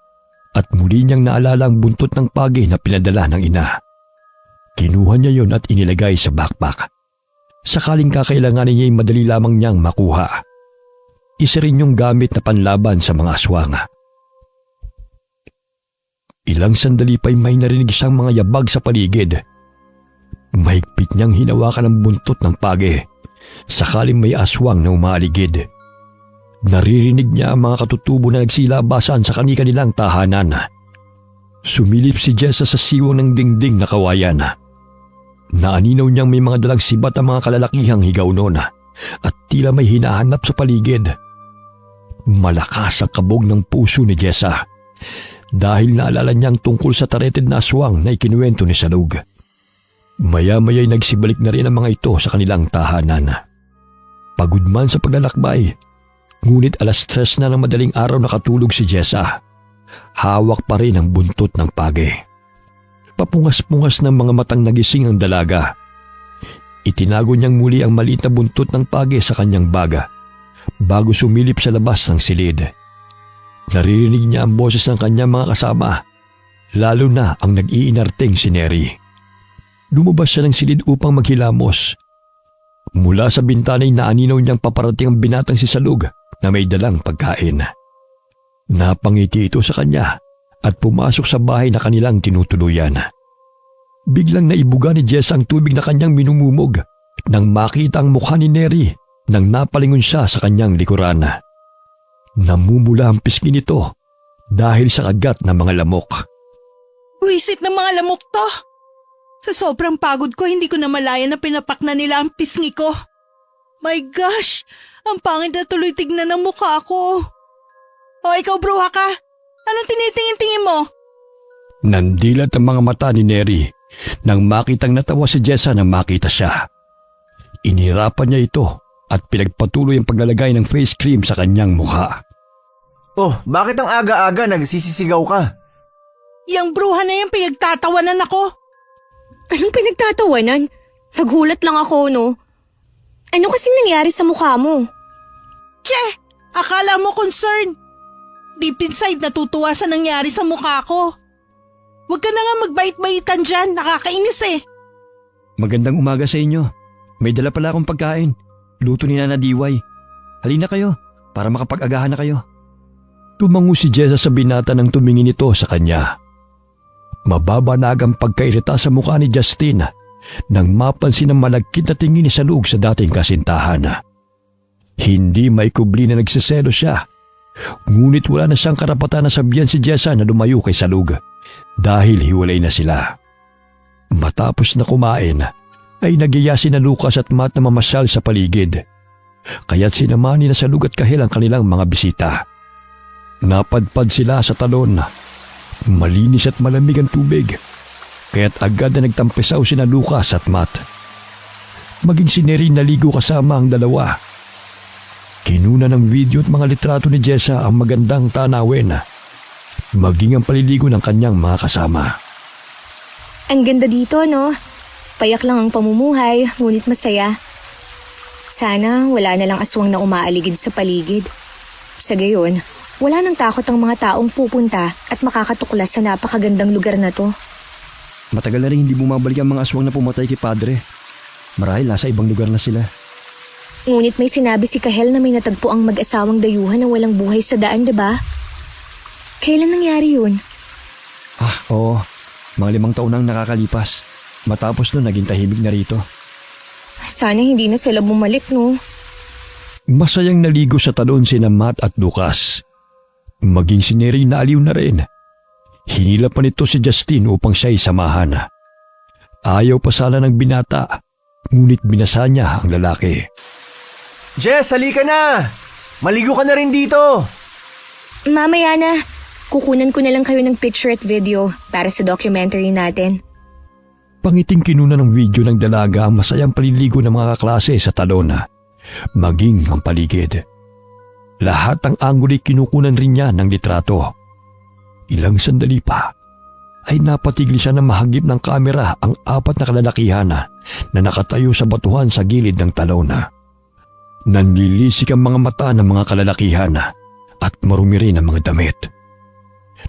at muli niyang naalala ang buntot ng pagi na pinadala ng ina. Kinuha niya yon at inilagay sa backpack. Sakaling kakailanganin niya ay madali lamang niyang makuha. Isa rin yung gamit na panlaban sa mga aswang. Ilang sandali pa'y may narinig siyang mga yabag sa paligid. Mahigpit niyang hinawakan ang buntot ng pagi sakaling may aswang na umaaligid. Naririnig niya ang mga katutubo na nagsilabasan sa kanilang tahanan. Sumilip si Jessa sa siwang ng dingding na kawayan. Naaninaw niyang may mga dalang sibat ang mga kalalakihang higaw noon at tila may hinahanap sa paligid. Malakas ang kabog ng puso ni Jessa. dahil naalala niyang tungkol sa tareted na aswang na ikinuwento ni Salug. Maya-maya'y nagsibalik na rin ang mga ito sa kanilang tahanan. Pagod man sa paglalakbay, ngunit 3:00 na ng madaling araw nakatulog si Jessa. Hawak pa rin ang buntot ng page. Papungas-pungas ng mga matang nagising ang dalaga. Itinago niyang muli ang maliit na buntot ng page sa kanyang baga bago sumilip sa labas ng silid. Naririnig niya ang boses ng kanyang mga kasama, lalo na ang nag-iinarteng si Neri. Lumabas siya ng silid upang maghilamos. Mula sa bintana'y naaninaw niyang paparating ang binatang si Salug na may dalang pagkain. Napangiti ito sa kanya at pumasok sa bahay na kanilang tinutuluyan. Biglang naibuga ni Jess ang tubig na kanyang minumumog nang makita ang mukha ni Neri nang napalingon siya sa kanyang likuran. Namumula ang pisngi nito dahil sa kagat ng mga lamok. Buisit ng mga lamok to. Sa sobrang pagod ko, hindi ko na malaya na pinapak na nila ang pisngi ko. My gosh, ang pangit na tuloy tignan ng mukha ko. O ikaw bruha ka, anong tinitingin-tingin mo? Nandilat ang mga mata ni Neri nang makitang natawa si Jessa nang makita siya. Inirapan niya ito at pinagpatuloy ang paglalagay ng face cream sa kanyang mukha. Oh, bakit ang aga-aga nagsisisigaw ka? Yang bruha na yan pinagtatawanan ako. Anong pinagtatawanan? Naghulat lang ako, no? Ano kasing nangyari sa mukha mo? Tse, akala mo concern. Deep inside natutuwa sa nangyari sa mukha ko. Huwag ka na nga magbait-baitan dyan, nakakainis eh. Magandang umaga sa inyo. May dala pala akong pagkain. Luto ni Nana Diway. Halina kayo para makapag-agahan na kayo. Tumango si Jessa sa binata nang tumingin ito sa kanya. Mababanag ang pagkairita sa mukha ni Justin nang mapansin ang malagkit na tingin ni Salug sa dating kasintahan. Hindi maikubli na nagsiselo siya, ngunit wala na siyang karapatan na sabihan si Jessa na lumayo kay Salug dahil hiwalay na sila. Matapos na kumain, ay nagyaya sina Lucas at Matt na mamasyal sa paligid, kaya't sinamani na Salug at Kahel ang kanilang mga bisita. Napadpad sila sa talon. Malinis at malamig ang tubig, kaya't agad na nagtampisaw sina Lucas at Matt. Maging si Neri naligo kasama ang dalawa. Kinuna ng video at mga litrato ni Jessa ang magandang tanawin, maging ang paliligo ng kanyang mga kasama. Ang ganda dito, no? Payak lang ang pamumuhay, ngunit masaya. Sana wala na lang aswang na umaaligid sa paligid. Sa gayon, wala nang takot ang mga taong pupunta at makakatuklas sa napakagandang lugar na to. Matagal na rin hindi bumabalik ang mga aswang na pumatay kay Padre. Marahil nasa ibang lugar na sila. Ngunit may sinabi si Kahel na may natagpo ang mag-asawang dayuhan na walang buhay sa daan, diba? Kailan nangyari yun? Oo. Mga 5 taon nang nakakalipas. Matapos nun naging tahimik na rito. Sana hindi na sila bumalik, no? Masayang naligo sa talon sina Matt at Lucas. Maging si Neri naaliw na rin. Hinila pa nito si Justin upang siya'y samahan. Ayaw pa sana ng binata, ngunit binasa niya ang lalaki. Jess, halika na! Maligo ka na rin dito! Mamaya na. Kukunan ko na lang kayo ng picture at video para sa documentary natin. Pangiting kinuna ng video ng dalaga ang masayang paliligo ng mga kaklase sa talon, maging ang paligid. Lahat ng anggulo'y kinukunan rin niya ng litrato. Ilang sandali pa ay napatigil siya na mahagip ng kamera ang 4 na kalalakihan na nakatayo sa batuhan sa gilid ng talon. Nanlilisik ang mga mata ng mga kalalakihan at marumi rin ang mga damit.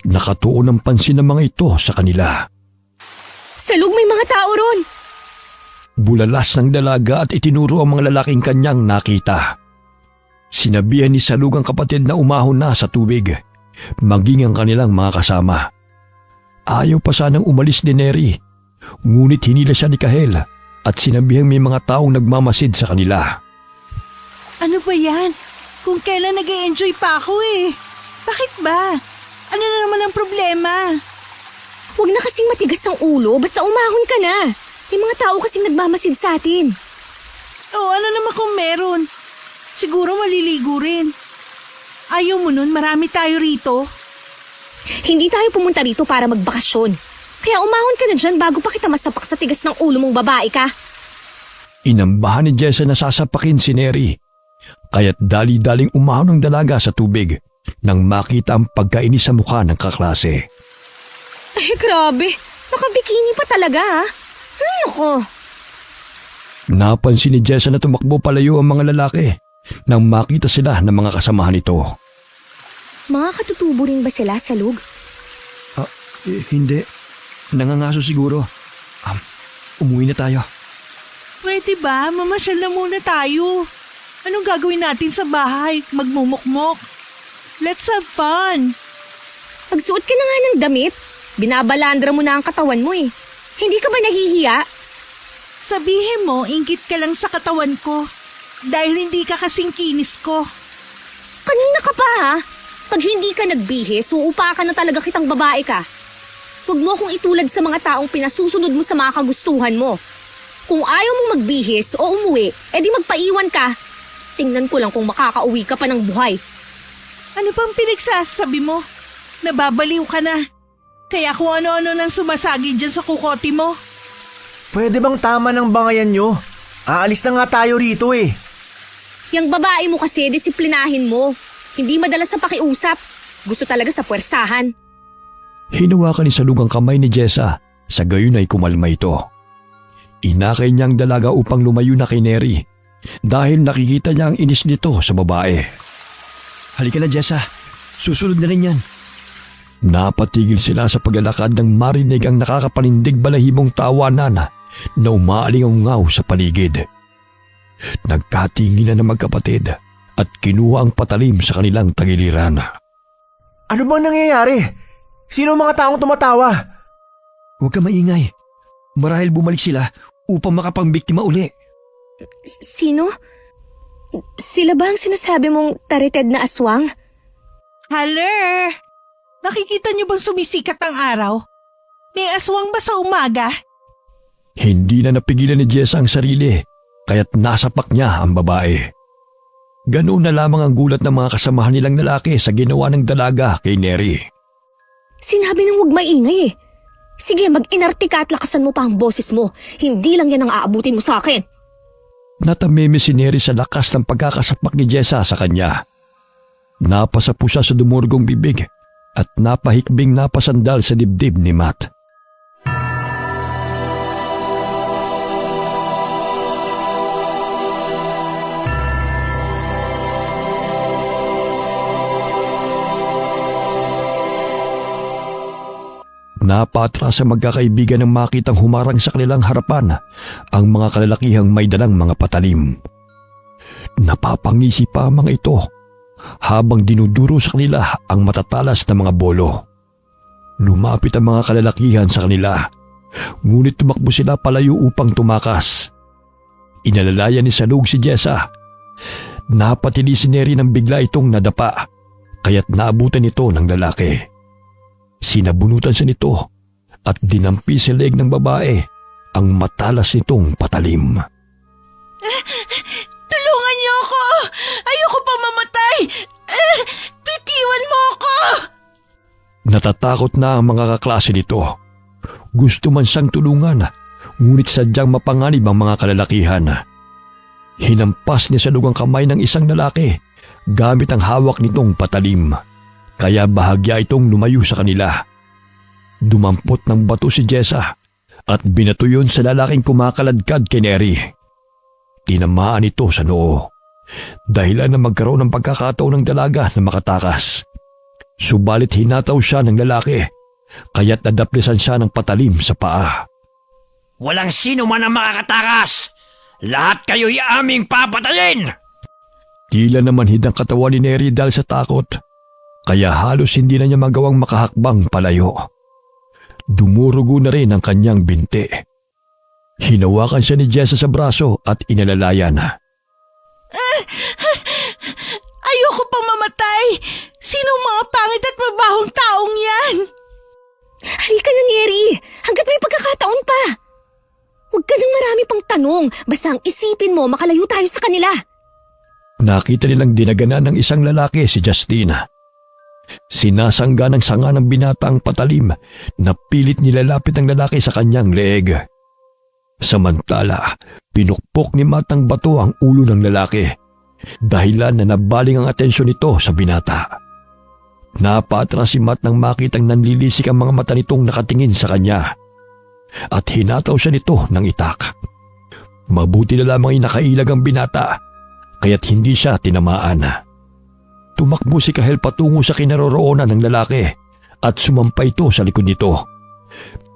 Nakatuon ang pansin ng mga ito sa kanila. Salug, may mga tao ron! Bulalas ng dalaga at itinuro ang mga lalaking kanyang nakita. Sinabihan ni Salug ang kapatid na umahon na sa tubig, maging ang kanilang mga kasama. Ayaw pa sanang umalis ni Neri, ngunit hinila siya ni Kahel at sinabihang may mga taong nagmamasid sa kanila. Ano ba yan? Kung kailan nag-e-enjoy pa ako eh. Bakit ba? Ano na naman ang problema? Huwag na kasing matigas ang ulo, basta umahon ka na. May mga tao kasing nagmamasid sa atin. Oh, ano naman kung meron? Siguro maliligo rin. Ayaw mo nun, marami tayo rito. Hindi tayo pumunta rito para magbakasyon. Kaya umahon ka na dyan bago pa kita masapak sa tigas ng ulo mong babae ka. Inambahan ni Jessa na sasapakin si Neri. Kaya't dali-daling umahon ng dalaga sa tubig nang makita ang pagkainis sa mukha ng kaklase. Ay, grabe. Nakabikini pa talaga, ha? Ay, ako. Napansin ni Jessa na tumakbo palayo ang mga lalaki nang makita sila ng mga kasamahan nito. Mga katutubo rin ba sila sa lug? Hindi. Nangangaso siguro. Umuwi na tayo. Pwede ba? Mamasyal na muna tayo. Anong gagawin natin sa bahay? Magmumukmok. Let's have fun. Magsuot ka na nga ng damit. Binabalandra mo na ang katawan mo eh. Hindi ka ba nahihiya? Sabihin mo, ingkit ka lang sa katawan ko. Dahil hindi ka kasing kinis ko. Kanina ka pa ha? Pag hindi ka nagbihis, uupa ka na talaga kitang babae ka. Huwag mo akong itulad sa mga taong pinasusunod mo sa mga kagustuhan mo. Kung ayaw mong magbihis o umuwi, edi magpaiwan ka. Tingnan ko lang kung makakauwi ka pa ng buhay. Ano pang pinagsasabi mo? Nababaliw ka na. Kaya kung ano-ano nang sumasagi dyan sa kukote mo. Pwede bang tama ng bangayan nyo? Aalis na nga tayo rito eh. Yang babae mo kasi, disiplinahin mo. Hindi madalas sa pakiusap. Gusto talaga sa puwersahan. Hinawakan ni Salug ang kamay ni Jessa, sa gayon ay kumalma ito. Inakay niyang dalaga upang lumayo na kay Neri dahil nakikita niya ang inis nito sa babae. Halika na, Jessa. Susunod na rin yan. Napatigil sila sa paglalakad nang marinig ang nakakapanindig balahibong tawanan na umaalingaw sa paligid. Nagkatinginan na magkapatid at kinuha ang patalim sa kanilang tagiliran. Ano bang nangyayari? Sino ang mga taong tumatawa? Huwag ka maingay. Marahil bumalik sila upang makapangbiktima uli. Sino? Sila ba ang sinasabi mong tarited na aswang? Haler! Nakikita niyo bang sumisikat ang araw? May aswang ba sa umaga? Hindi na napigilan ni Jessa ang sarili, kaya't nasapak niya ang babae. Ganoon na lamang ang gulat ng mga kasamahan nilang lalaki sa ginawa ng dalaga kay Neri. Sinabi nang huwag maingay eh. Sige, mag-inarte ka at lakasan mo pa ang boses mo. Hindi lang yan ang aabutin mo sa akin. Natameme si Neri sa lakas ng pagkakasapak ni Jessa sa kanya. Napasapu siya sa dumurgong bibig at napahikbing napasandal sa dibdib ni Matt. Napatras sa magkakaibigan ng makitang humarang sa kanilang harapan ang mga kalalakihang may dalang mga patalim. Napapangisi pa ang mga ito habang dinuduro sa kanila ang matatalas na mga bolo. Lumapit ang mga kalalakihan sa kanila, ngunit tumakbo sila palayo upang tumakas. Inalalayan ni Salug si Jessa. Napatili si Neri ng bigla itong nadapa, kaya't naabutan ito ng lalaki. Sinabunutan siya nito at dinampi sa leeg ng babae ang matalas nitong patalim. Tulungan niyo ako! Ayoko pa mamatay! Bitiwan mo ako! Natatakot na ang mga kaklase nito. Gusto man siyang tulungan, ngunit sadyang mapanganib ang mga kalalakihan. Hinampas ni Salug ang kamay ng isang lalaki gamit ang hawak nitong patalim. Kaya bahagya itong lumayo sa kanila. Dumampot ng bato si Jessa at binato yun sa lalaking kumakaladkad kay Neri. Tinamaan ito sa noo, dahilan na magkaroon ng pagkakataon ng dalaga na makatakas. Subalit hinataw siya ng lalaki, kaya't nadaplisan siya ng patalim sa paa. Walang sino man ang makakatakas! Lahat kayo'y aming papatayin! Tila naman hidang katawan ni Neri dahil sa takot, kaya halos hindi na niya magawang makahakbang palayo. Dumurugo na rin ang kanyang binti. Hinawakan siya ni Jessa sa braso at inalalayan. Ayoko pa mamatay! Sinong mga pangit at mabahong taong yan? Halika na, Neri! Hanggat may pagkakataon pa! Huwag ka nang marami pang tanong. Basta ang isipin mo, makalayo tayo sa kanila. Nakita nilang dinaganan ng isang lalaki si Justina. Sinasangga ng sanga ng binata ang patalim na pilit nilalapit ang lalaki sa kanyang leeg. Samantala, pinukpok ni Matt ng bato ang ulo ng lalaki, dahilan na nabaling ang atensyon nito sa binata. Napatras si Matt nang makitang nanlilisik ang mga mata nitong nakatingin sa kanya at hinataw siya nito ng itak. Mabuti na lamang inakailag ang binata, kaya't hindi siya tinamaan. Tumakbo si Kahel patungo sa kinaroroonan ng lalaki at sumampa ito sa likod nito.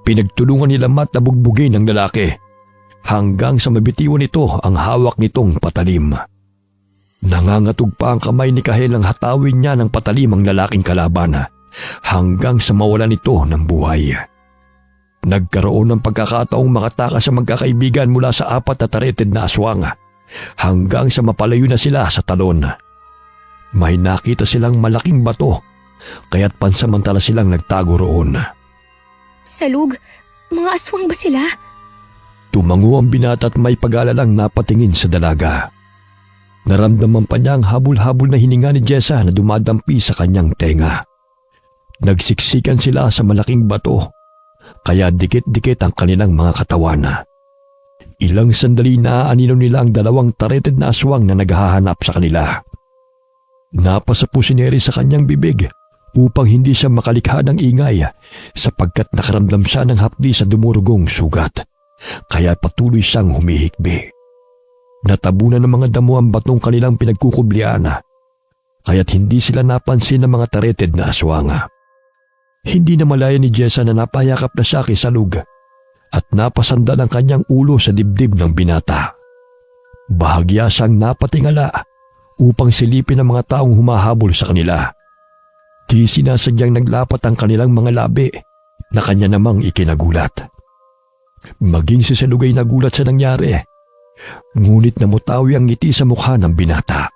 Pinagtulungan nila Matt na bugbugin ng lalaki hanggang sa mabitiwan nito ang hawak nitong patalim. Nangangatog pa ang kamay ni Kahel nang hatawin niya ng patalim ang lalaking kalaban hanggang sa mawalan nito ng buhay. Nagkaroon ng pagkakataong makatakas sa magkakaibigan mula sa 4 na tareted na aswang hanggang sa mapalayo na sila sa talon. May nakita silang malaking bato, kaya't pansamantala silang nagtago roon. Salug, mga aswang ba sila? Tumango ang binata at may pag-alalang napatingin sa dalaga. Naramdaman pa niya ang habol-habol na hininga ni Jessa na dumadampi sa kanyang tenga. Nagsiksikan sila sa malaking bato, kaya dikit-dikit ang kanilang mga katawan. Ilang sandali na aanino nila ang 2 tareted na aswang na naghahanap sa kanila. Napasapu si Neri sa kanyang bibig upang hindi siya makalikha ng ingay sapagkat nakaramdam siya ng hapdi sa dumurugong sugat, kaya patuloy siyang humihikbi. Natabunan ng mga damo ang batong kanilang pinagkukublian, kaya't hindi sila napansin ng mga tareted na aswang. Hindi na malaya ni Jessa na napayakap na siya kay Salug at napasandal ang kanyang ulo sa dibdib ng binata. Bahagya siyang napatingala upang silipin ang mga taong humahabol sa kanila. Di sinasadyang naglapat ang kanilang mga labi na kanya namang ikinagulat. Maging si Salug ay nagulat sa nangyari, ngunit namutawi ang ngiti sa mukha ng binata.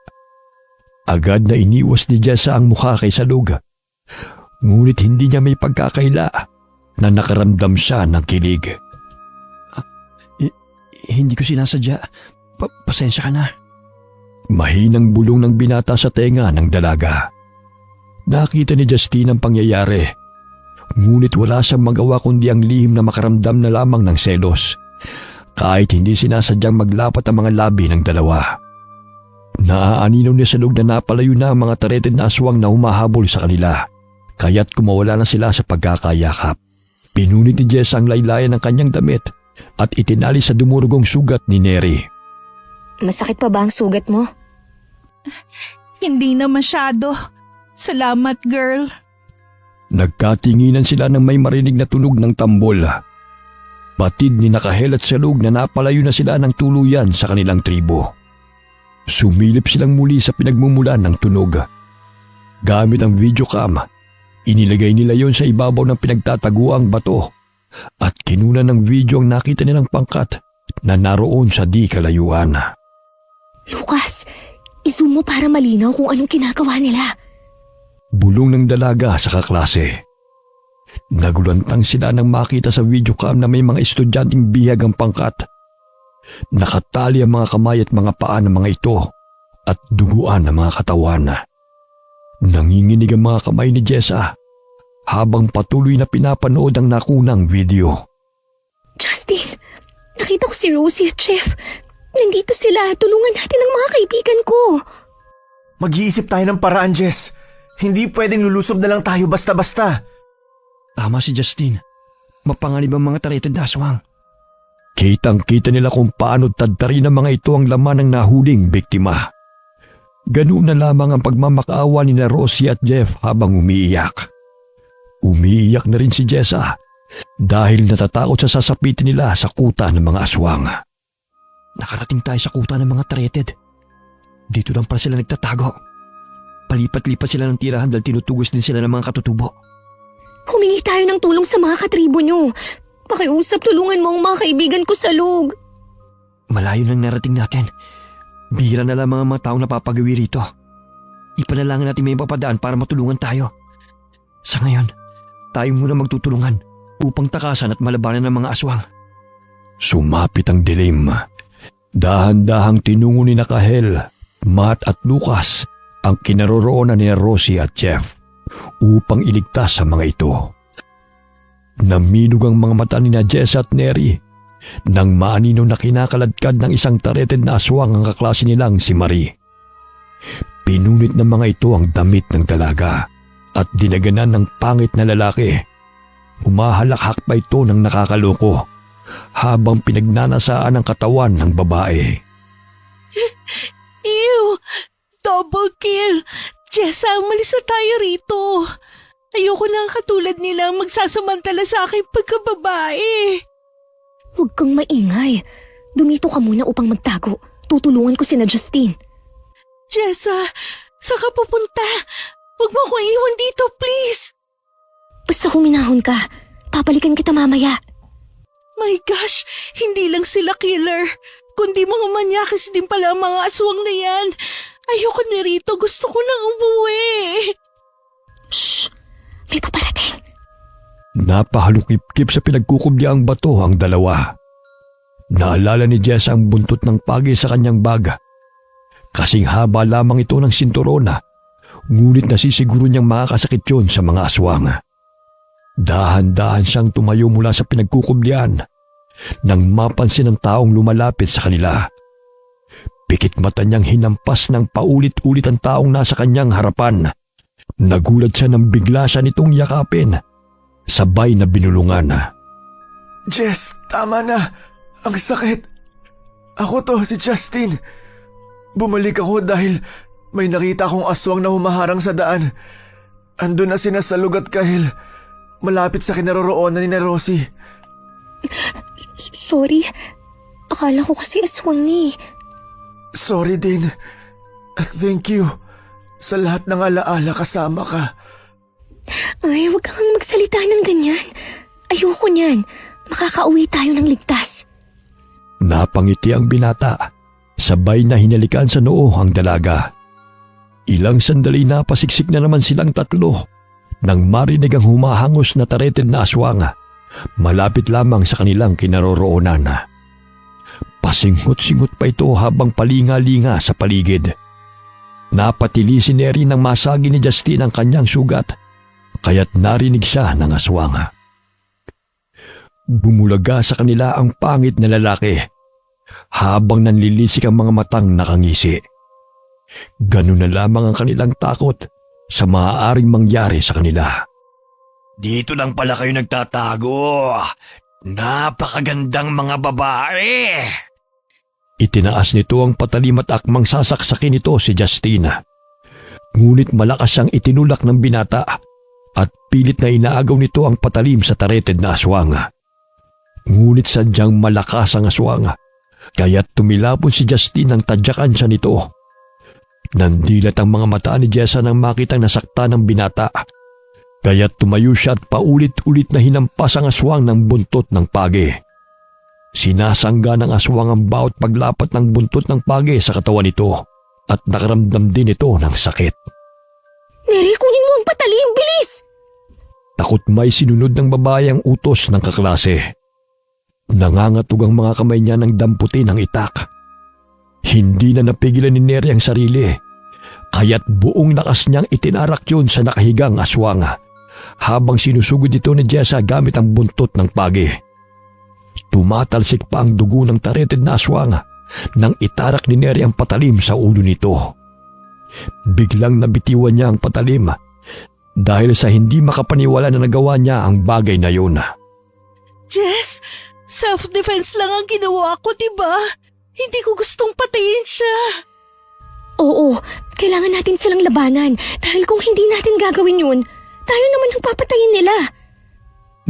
Agad na iniwas ni Jessa ang mukha kay Salug, ngunit hindi niya may pagkakaila na nakaramdam siya ng kilig. Hindi ko sinasadya. Pasensya ka na. Mahinang bulong ng binata sa tenga ng dalaga. Nakita ni Justine ang pangyayari, ngunit wala siyang magawa kundi ang lihim na makaramdam na lamang ng selos, kahit hindi sinasadyang maglapat ang mga labi ng dalawa. Naaaninaw ni Salug na napalayo na ang mga tareted na aswang na humahabol sa kanila, kaya't kumawala na sila sa pagkakayakap. Pinunit ni Jess ang laylayan ng kanyang damit at itinali sa dumurugong sugat ni Neri. Masakit pa ba ang sugat mo? Hindi na masyado. Salamat, girl. Nagkatinginan sila nang may marinig na tunog ng tambol. Batid ni Kahel at Salug na napalayo na sila ng tuluyan sa kanilang tribo. Sumilip silang muli sa pinagmumulan ng tunog. Gamit ang videocam, inilagay nila yon sa ibabaw ng pinagtataguang bato at kinunan ng video ang nakita nilang pangkat na naroon sa di kalayuan. Lucas, i-zoom mo para malinaw kung anong kinagawa nila. Bulong ng dalaga sa kaklase. Nagulantang sila nang makita sa videocam na may mga estudyanteng bihag ang pangkat. Nakatali ang mga kamay at mga paa ng mga ito at duguan ang mga katawan. Nanginginig ang mga kamay ni Jessa habang patuloy na pinapanood ang nakunang video. Justin, nakita ko si Rosie at Jeff. Nandito sila. Tulungan natin ang mga kaibigan ko. Mag-iisip tayo ng paraan, Jess. Hindi pwedeng lulusob na lang tayo basta-basta. Tama si Justin. Mapanganib ang mga tareted na aswang. Kitang-kita nila kung paano tadtarin ng mga ito ang laman ng nahuling biktima. Ganoon na lamang ang pagmamakaawa ni Rosie at Jeff habang umiiyak. Umiiyak na rin si Jessa dahil natatakot sa sasapitin nila sa kuta ng mga aswang. Nakarating tayo sa kuta ng mga tareted. Dito lang pala sila nagtatago. Palipat-lipat sila ng tirahan dahil tinutugos din sila ng mga katutubo. Humingi tayo ng tulong sa mga katribo nyo. Pakiusap, tulungan mo ang mga kaibigan ko sa loob. Malayo nang narating natin. Bihira na lang mga taong napapagawi rito. Ipanalangin natin may papadaan para matulungan tayo. Sa ngayon, tayo muna magtutulungan upang takasan at malabanan ng mga aswang. Sumapit ang dilim. Dahan-dahang tinungo ni Kahel, Matt at Lucas ang kinaroroonan ni Rosie at Jeff. upang iligtas sa mga ito. Naminog ang mga mata ni na Jessa at Neri nang maanino na kinakaladkad ng isang tareted na aswang ang kaklase nilang si Marie. Pinunit ng mga ito ang damit ng dalaga at dinaganan ng pangit na lalaki. Umahalakhak pa ito ng nakakaloko habang pinagnanasaan ang katawan ng babae. Ew! Double kill! Jessa, umalis na tayo rito. Ayoko na ang katulad nilang magsasamantala sa aking pagkababae. Huwag kang maingay. Dumito ka muna upang magtago. Tutulungan ko sina Justine. Jessa, saan ka pupunta? Huwag mo akong iwan dito, please. Basta huminahon ka. Papalikan kita mamaya. My gosh, hindi lang sila killer, kundi mga manyakis din pala ang mga aswang na yan. Ayoko na rito, gusto ko nang umuwi. Shh! May paparating. Napahalukip-kip sa pinagkukubliang bato ang dalawa. Naalala ni Jess ang buntot ng pagi sa kanyang bag. Kasing haba lamang ito ng sinturona, ngunit nasisiguro niyang makakasakit yun sa mga aswang. Dahan-dahan siyang tumayo mula sa pinagkukublian nang mapansin ng taong lumalapit sa kanila. Pikit mata niyang hinampas ng paulit-ulit ang taong nasa kanyang harapan. Nagulat siya nang bigla siya nitong yakapin, sabay na binulungan. Jess, tama na. Ang sakit. Ako to, si Justine. Bumalik ako dahil may nakita akong aswang na humaharang sa daan. Andun na sina Salug at Kahil, malapit sa kinaroroonan ni na Rosie. Sorry. Akala ko kasi aswang ni. Sorry din. At thank you. Sa lahat ng alaala kasama ka. Ay, huwag kang magsalita ng ganyan. Ayoko niyan. Makakauwi tayo ng ligtas. Napangiti ang binata, sabay na hinalikan sa noo ang dalaga. Ilang sandali na pasiksik na naman silang tatlo nang marinig ang humahangos na tareted na aswang malapit lamang sa kanilang kinaroroonan. Pasinghot-singhot pa ito habang palinga-linga sa paligid. Napatili si Neri nang masagi ni Justine ang kanyang sugat, kaya't narinig siya ng aswang. Bumulaga sa kanila ang pangit na lalaki habang nanlilisik ang mga matang nakangisi. Ganun na lamang ang kanilang takot sa maaaring mangyari sa kanila. Dito lang pala kayo nagtatago. Napakagandang mga babae. Itinaas nito ang patalim at akmang sasaksakin nito si Justine. Ngunit malakas siyang itinulak ng binata at pilit na inaagaw nito ang patalim sa tareted na aswang. Ngunit sadyang malakas ang aswang, kaya't tumilapon si Justine nang tadyakan siya nito. Nandilat ang mga mata ni Jessa nang makitang nasakta ng binata, kaya't tumayo siya at paulit-ulit na hinampas ang aswang ng buntot ng pagi. Sinasangga ng aswang ang bawat paglapat ng buntot ng pagi sa katawan nito at nakaramdam din ito ng sakit. Neri, kunin mo ang patalim, bilis! Takot may sinunod ng babae ang utos ng kaklase. Nangangatog ang mga kamay niya ng damputin ng itak. Hindi na napigilan ni Neri ang sarili, kaya't buong lakas niyang itinarak yun sa nakahigang aswang habang sinusugod ito ni Jessa gamit ang buntot ng pagi. Tumatalsik pa ang dugo ng tareted na aswang nang itarak ni Neri ang patalim sa ulo nito. Biglang nabitiwan niya ang patalim dahil sa hindi makapaniwala na nagawa niya ang bagay na yun. Jess, self-defense lang ang ginawa ko, diba? Hindi ko gustong patayin siya. Oo, kailangan natin silang labanan dahil kung hindi natin gagawin yun, tayo naman ang papatayin nila.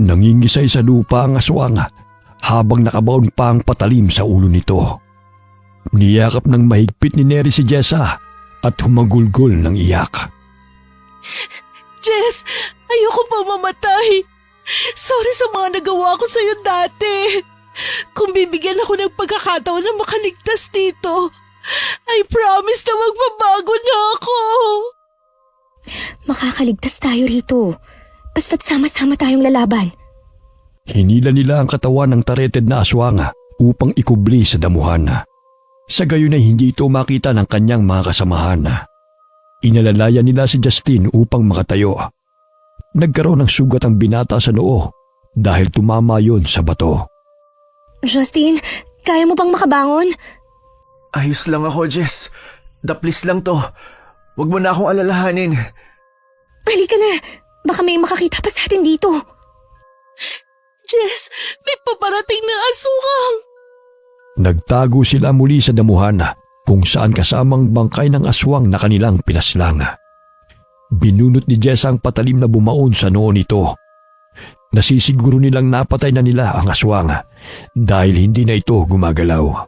Nangingisay sa lupa ang aswang habang nakabaon pa ang patalim sa ulo nito. Niyakap ng mahigpit ni Neri si Jessa at humagulgol ng iyak. Jess, ayoko pa mamatay. Sorry sa mga nagawa ko sa'yo dati. Kung bibigyan ako ng pagkakataon na makaligtas dito, I promise na magbabago na ako. Makakaligtas tayo rito. Basta't sama-sama tayong lalaban. Hinila nila ang katawan ng tareted na aswang upang ikubli sa damuhan. Sa gayon ay hindi ito makita ng kanyang mga kasamahan. Inalalayan nila si Justin upang makatayo. Nagkaroon ng sugat ang binata sa noo dahil tumama yon sa bato. Justin, kaya mo bang makabangon? Ayos lang ako, Jess. Daplis lang to. Huwag mo na akong alalahanin. Halika na. Baka may makakita pa sa atin dito. Jess, may paparating na aswang! Nagtago sila muli sa damuhan kung saan kasamang bangkay ng aswang na kanilang pinaslang. Binunot ni Jess ang patalim na bumaon sa noo nito. Nasisiguro nilang napatay na nila ang aswang dahil hindi na ito gumagalaw.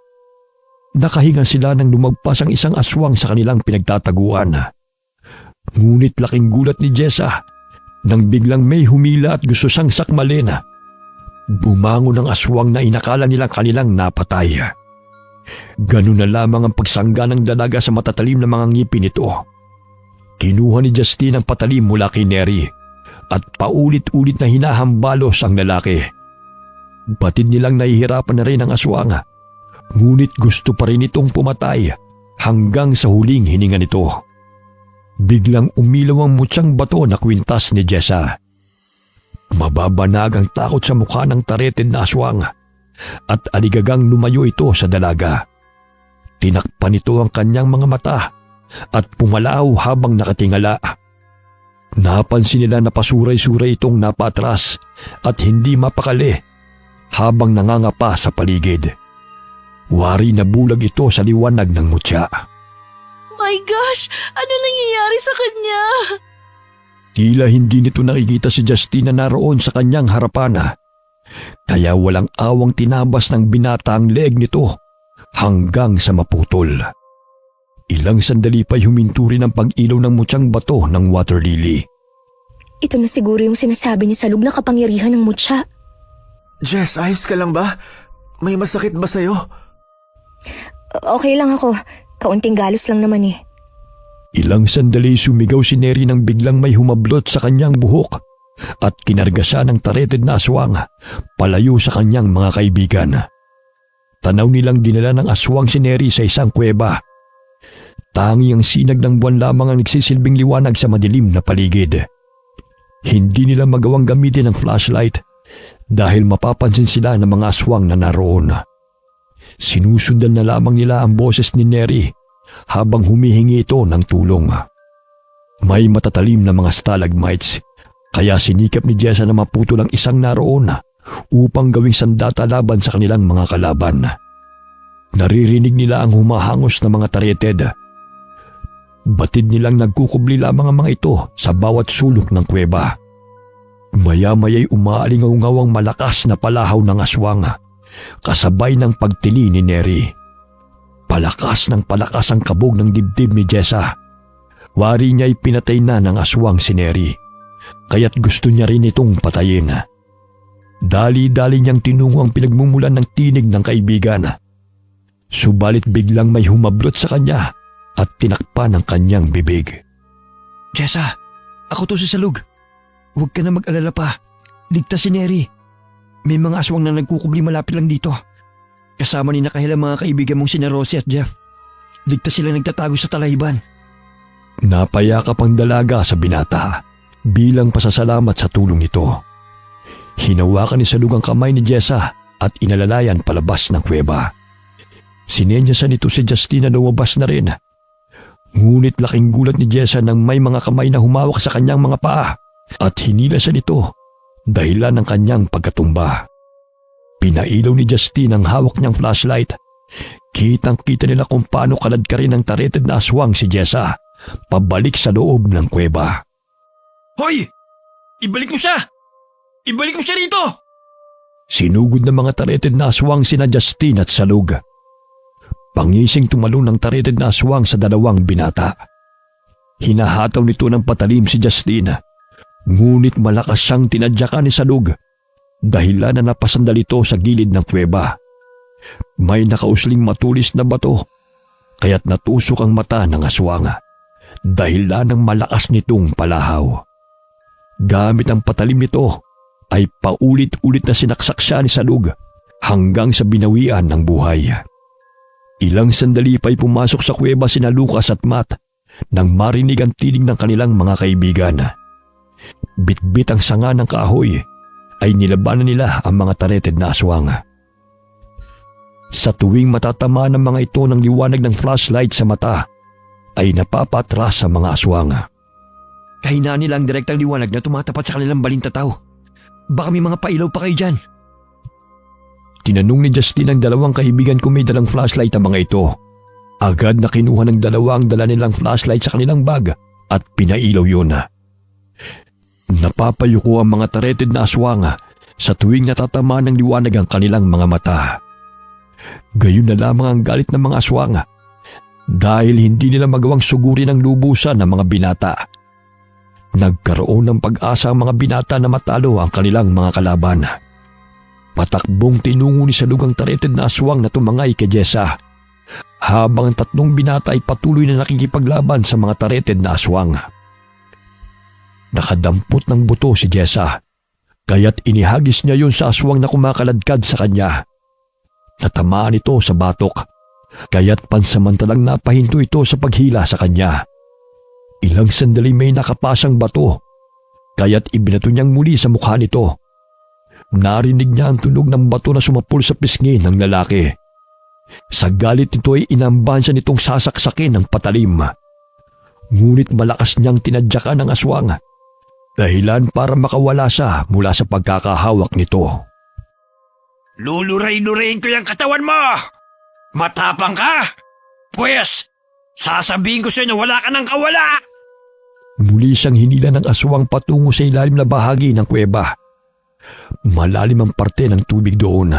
Nakahinga sila nang lumagpas ang isang aswang sa kanilang pinagtataguan. Ngunit laking gulat ni Jessa nang biglang may humila at gusto siyang sakmalin. Bumangon ang aswang na inakala nilang kanilang napatay. Ganun na lamang ang pagsangga ng dalaga sa matatalim na mga ngipin nito. Kinuha ni Justin ang patalim mula kay Neri at paulit-ulit na hinahambalos ang lalaki. Batid nilang nahihirapan na rin ang aswang, ngunit gusto pa rin itong pumatay hanggang sa huling hininga nito. Biglang umilaw ang mutyang bato na kwintas ni Jessa. Mababanag ang takot sa mukha ng tareted na aswang at aligagang lumayo ito sa dalaga. Tinakpan ito ang kanyang mga mata at pumalaw habang nakatingala. Napansin nila na pasuray-suray itong napatras at hindi mapakali habang nangangapa sa paligid. Wari na bulag ito sa liwanag ng mutya. My gosh! Ano nangyayari sa kanya? Tila hindi nito nakikita si Justin na naroon sa kanyang harapan. Kaya walang awang tinabas ng binata ang leeg nito hanggang sa maputol. Ilang sandali pa'y huminto rin ang pag-ilaw ng mutyang bato ng water lily. Ito na siguro yung sinasabi ni Salug na kapangyarihan ng mutya. Jess, ayos ka lang ba? May masakit ba sa'yo? Okay lang ako. Kaunting galos lang naman eh. Ilang sandali sumigaw si Neri nang biglang may humablot sa kanyang buhok at kinarga siya ng tareted na aswang palayo sa kanyang mga kaibigan. Tanaw nilang dinala ng aswang si Neri sa isang kuweba. Tangi ang sinag ng buwan lamang ang nagsisilbing liwanag sa madilim na paligid. Hindi nila magawang gamitin ang flashlight dahil mapapansin sila ng mga aswang na naroon. Sinusundan na lamang nila ang boses ni Neri habang humihingi ito ng tulong. May matatalim na mga stalagmites kaya sinikap ni Jessa na maputol ang isang naroon upang gawing sandata laban sa kanilang mga kalaban. Naririnig nila ang humahangos na mga tareted. Batid nilang nagkukubli lamang ang mga ito sa bawat sulok ng kuweba. Maya-maya'y umaalingaw-ngaw ang malakas na palahaw ng aswang kasabay ng pagtili ni Neri. Palakas ng palakas ang kabog ng dibdib ni Jessa. Wari niya'y pinatay na ng aswang si Neri, kaya't gusto niya rin itong patayin. Dali-dali niyang tinungo ang pinagmumulan ng tinig ng kaibigan. Subalit biglang may humablot sa kanya at tinakpan ang kanyang bibig. Jessa, ako to si Salug. Huwag ka na mag-alala pa. Ligtas si Neri. May mga aswang na nagkukubli malapit lang dito. Kasama ni nakahila mga kaibigan mong sina Rosie at Jeff. Ligtas sila nagtatago sa talahiban. Napayakap ang dalaga sa binata bilang pasasalamat sa tulong nito. Hinawakan ni Salug ang kamay ni Jessa at inalalayan palabas ng kuweba. Sinenyasan nito si Justin na lumabas na rin. Ngunit laking gulat ni Jessa nang may mga kamay na humawak sa kanyang mga paa at hinilasan ito dahilan ng kanyang pagkatumba. Pinailaw ni Justin ang hawak niyang flashlight. Kitang-kita nila kung paano kalad ka rin ng tareted na aswang si Jessa pabalik sa loob ng kuweba. Hoy! Ibalik mo siya! Ibalik mo siya rito! Sinugod ng mga tareted na aswang sina Justin at Salug. Pangising tumalon ng tareted na aswang sa dalawang binata. Hinahataw nito ng patalim si Justin, ngunit malakas siyang tinadyakan ni Salug dahilan na napasandal ito sa gilid ng kuweba. May nakausling matulis na bato kaya't natusok ang mata ng aswang dahilan ng malakas nitong palahaw. Gamit ang patalim nito ay paulit-ulit na sinaksak siya ni Salug hanggang sa binawian ng buhay. Ilang sandali pa'y pumasok sa kuweba sina Lucas at Matt nang marinig ang tinig ng kanilang mga kaibigan. Bitbit ang sanga ng kahoy ay nilabanan nila ang mga tareted na aswang. Sa tuwing matatama ng mga ito ng liwanag ng flashlight sa mata, ay napapatras sa mga aswang. Kahinaan nila ang direktang liwanag na tumatapat sa kanilang balintataw. Baka may mga pailaw pa kayo dyan. Tinanong ni Justin ang dalawang kaibigan kung may dalang flashlight ang mga ito. Agad na kinuha ng dalawa ang dala nilang flashlight sa kanilang bag at pinailaw yun. Napapayuko ang mga tareted na aswang sa tuwing natatama ng liwanag ang kanilang mga mata. Gayon na lamang ang galit ng mga aswang dahil hindi nila magawang sugurin ang lubusan ng mga binata. Nagkaroon ng pag-asa ang mga binata na matalo ang kanilang mga kalaban. Patakbong tinungo ni Salug ang tareted na aswang na tumangay kay Jessa, habang ang tatlong binata ay patuloy na nakikipaglaban sa mga tareted na aswang. Nakadampot ng buto si Jessa, kaya't inihagis niya yun sa aswang na kumakaladkad sa kanya. Natamaan ito sa batok, kaya't pansamantalang napahinto ito sa paghila sa kanya. Ilang sandali may nakapasang bato, kaya't ibinato niyang muli sa mukha nito. Narinig niya ang tunog ng bato na sumapul sa pisngi ng lalaki. Sa galit nito ay inambahan siya nitong sasaksakin ng patalim. Ngunit malakas niyang tinadyakan ng aswang, dahilan para makawala siya mula sa pagkakahawak nito. Luluray-lurayin ko yung katawan mo! Matapang ka? Pwes, sasabihin ko sa inyo wala ka ng kawala! Muli siyang hinila ng aswang patungo sa ilalim na bahagi ng kuweba. Malalim ang parte ng tubig doon.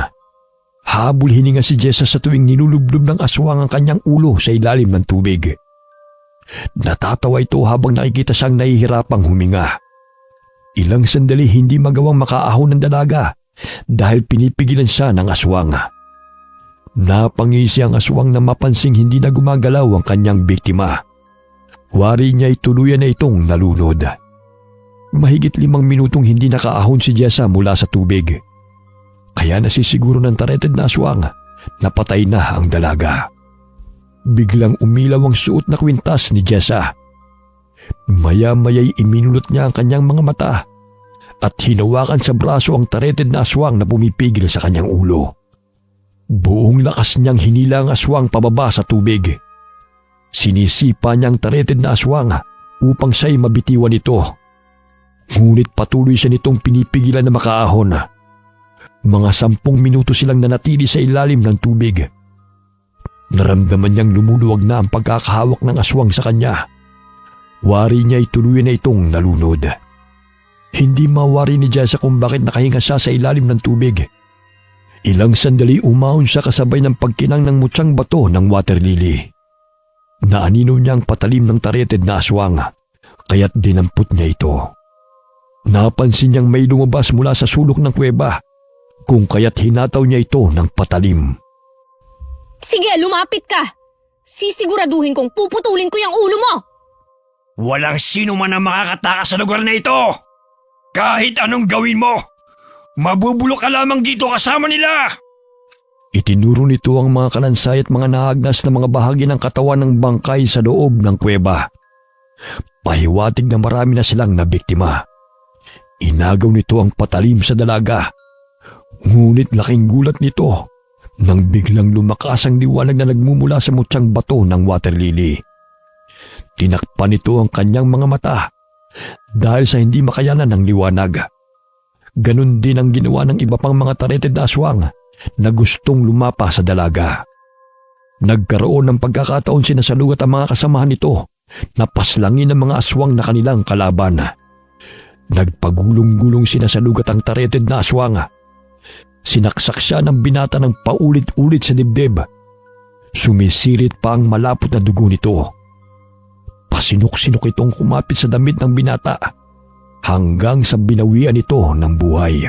Habol hininga si Jessa sa tuwing nilulublob ng aswang ang kanyang ulo sa ilalim ng tubig. Natatawa ito habang nakikita siyang nahihirapang huminga. Ilang sandali hindi magawang makaahon ng dalaga dahil pinipigilan siya ng aswang. Napangisi ang aswang na mapansing hindi na gumagalaw ang kanyang biktima. Wari niya ay tuluyan na itong nalunod. Mahigit 5 minutong hindi nakaahon si Jessa mula sa tubig. Kaya nasisiguro ng tareted na aswang na patay na ang dalaga. Biglang umilaw ang suot na kwintas ni Jessa. Maya-maya'y iminulot niya ang kanyang mga mata at hinawakan sa braso ang tareted na aswang na pumipigil sa kanyang ulo. Buong lakas niyang hinila ang aswang pababa sa tubig. Sinisipa niyang tareted na aswang upang siya'y mabitiwan ito. Ngunit patuloy siya nitong pinipigilan na makaahon. Mga 10 minuto silang nanatili sa ilalim ng tubig. Naramdaman niyang lumuluwag na ang pagkakahawak ng aswang sa kanya. Wari niya ay tuluyan na itong nalunod. Hindi mawari ni Jessa kung bakit nakahinga siya sa ilalim ng tubig. Ilang sandali umahon siya kasabay ng pagkinang ng mutsang bato ng water lily. Naanino niya ang patalim ng tareted na aswang, kaya't dinampot niya ito. Napansin niyang may lumabas mula sa sulok ng kuweba, kung kaya't hinataw niya ito ng patalim. Sige, lumapit ka! Sisiguraduhin kong puputulin ko yung ulo mo! Walang sino man ang makakatakas sa lugar na ito! Kahit anong gawin mo, mabubulok ka lamang dito kasama nila! Itinuro nito ang mga kalansay at mga naagnas na mga bahagi ng katawan ng bangkay sa loob ng kuweba. Pahiwatig na marami na silang nabiktima. Inagaw nito ang patalim sa dalaga. Ngunit laking gulat nito nang biglang lumakas ang liwanag na nagmumula sa mutsang bato ng water lily. Tinakpan nito ang kanyang mga mata dahil sa hindi makayanan ng liwanag. Ganon din ang ginawa ng iba pang mga tareted na aswang na gustong lumapa sa dalaga. Nagkaroon ng pagkakataon sina Salug at ang mga kasamahan nito na paslangin ang mga aswang na kanilang kalaban. Nagpagulong-gulong sina Salug at ang tareted na aswang. Sinaksak siya ng binata ng paulit-ulit sa dibdib. Sumisirit pa ang malapot na dugo nito. Pasinok-sinok itong kumapit sa damit ng binata hanggang sa binawian ito ng buhay.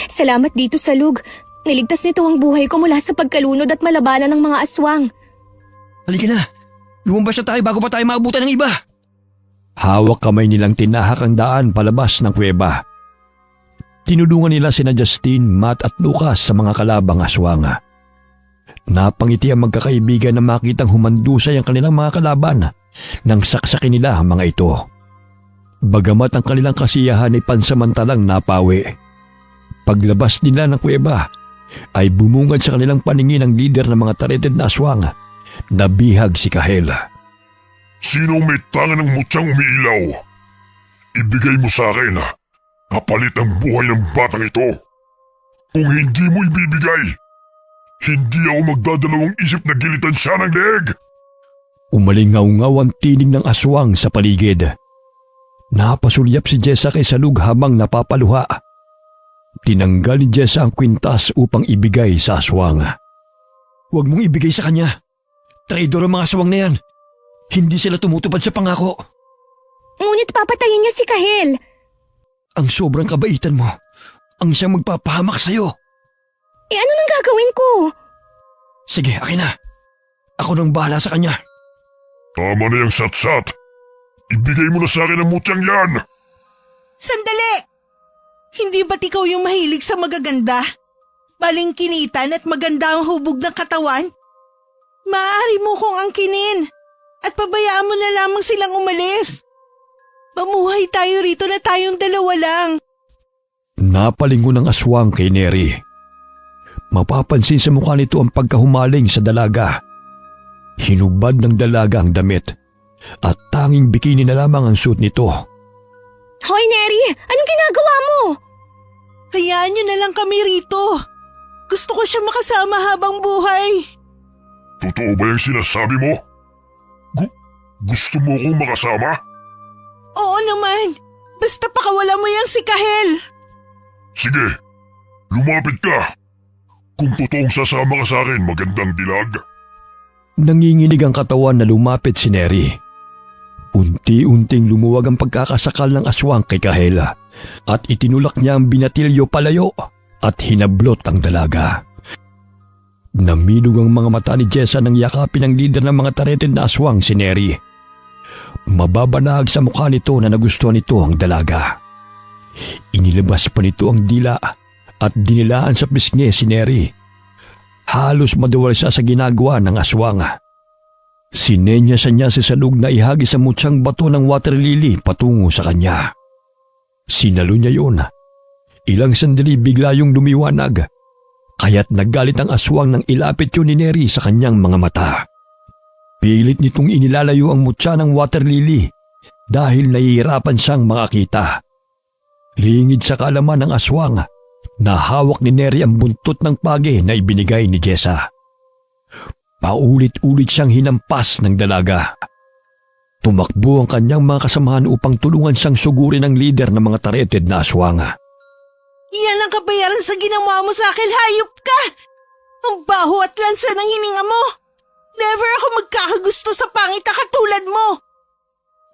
Salamat dito, Salug. Niligtas nito ang buhay ko mula sa pagkalunod at malabanan ng mga aswang. Halika na, lumabas na tayo bago pa tayo maabutan ng iba. Hawak kamay nilang tinahak ang daan palabas ng kuweba. Tinulungan nila sina Justin, Matt at Lucas sa mga kalabang aswang. Napangiti ang magkakaibigan na makitang humandusay ang kanilang mga kalaban nang saksakin nila ang mga ito. Bagamat ang kanilang kasiyahan ay pansamantalang napawi. Paglabas nila ng kuweba ay bumungad sa kanilang paningin ang lider ng mga tareted na aswang. Nabihag si Kahel. Sino may tangan ng mutyang umiilaw? Ibigay mo sa akin, kapalit ang buhay ng batang ito. Kung hindi mo ibibigay, hindi ako magdadalawang isip na gilitan siya ng leeg. Umalingaw-ngaw ang tinig ng aswang sa paligid. Napasulyap si Jessa kay Salug habang napapaluha. Tinanggal ni Jessa ang kwintas upang ibigay sa aswang. Huwag mong ibigay sa kanya. Traidor ang mga aswang na yan. Hindi sila tumutupad sa pangako. Ngunit papatayin niya si Kahel. Ang sobrang kabaitan mo ang siyang magpapahamak sa'yo. Eh ano nang gagawin ko? Sige, akin na. Ako nang bahala sa kanya. Tama na yung satsat. Ibigay mo na sa akin ang mutyang yan. Sandali! Hindi ba't ikaw yung mahilig sa magaganda? Balingkinitan at maganda ang hubog ng katawan? Maaari mo kong angkinin at pabayaan mo na lamang silang umalis. Mamuhay tayo rito na tayong dalawa lang. Napalingon ng aswang kay Neri. Mapapansin sa mukha nito ang pagkahumaling sa dalaga. Hinubad ng dalaga ang damit at tanging bikini na lamang ang suot nito. Hoy, Neri! Anong ginagawa mo? Hayaan niyo na lang kami rito. Gusto ko siya makasama habang buhay. Totoo ba yung sinasabi mo? Gusto mo akong makasama? Oo naman. Basta pakawala mo yang si Kahel. Sige, lumapit ka. Kung totoong sasama ka sa akin, magandang dilag. Nanginginig ang katawan na lumapit si Neri. Unti-unting lumuwag ang pagkakasakal ng aswang kay Kahel at itinulak niya ang binatilyo palayo at hinablot ang dalaga. Namilog ang mga mata ni Jessa nang yakapin ang lider ng mga tareted na aswang si Neri. Mababanahag sa mukha nito na nagustuhan nito ang dalaga. Inilabas pa nito ang dila at dinilaan sa pisngi si Neri. Halos maduwal siya sa ginagawa ng aswang. Sinenyasan niya si Salug na ihagis ang mutyang bato ng water lily patungo sa kanya. Sinalo niya yun. Ilang sandali bigla yung lumiwanag, kaya't naggalit ang aswang nang ilapit yun ni Neri sa kanyang mga mata. Pilit nitong inilalayo ang mutya ng water lily dahil nahihirapan siyang makakita. Lingid sa kaalaman ng aswang na hawak ni Neri ang buntot ng pagi na ibinigay ni Jessa. Paulit-ulit siyang hinampas ng dalaga. Tumakbo ang kanyang mga kasamahan upang tulungan siyang sugurin ang lider ng mga tareted na aswang. Yan ang kabayaran sa ginawa mo sa akin, hayop ka! Ang baho at lansa ng hininga mo! Never ako magkakagusto sa pangit na katulad mo!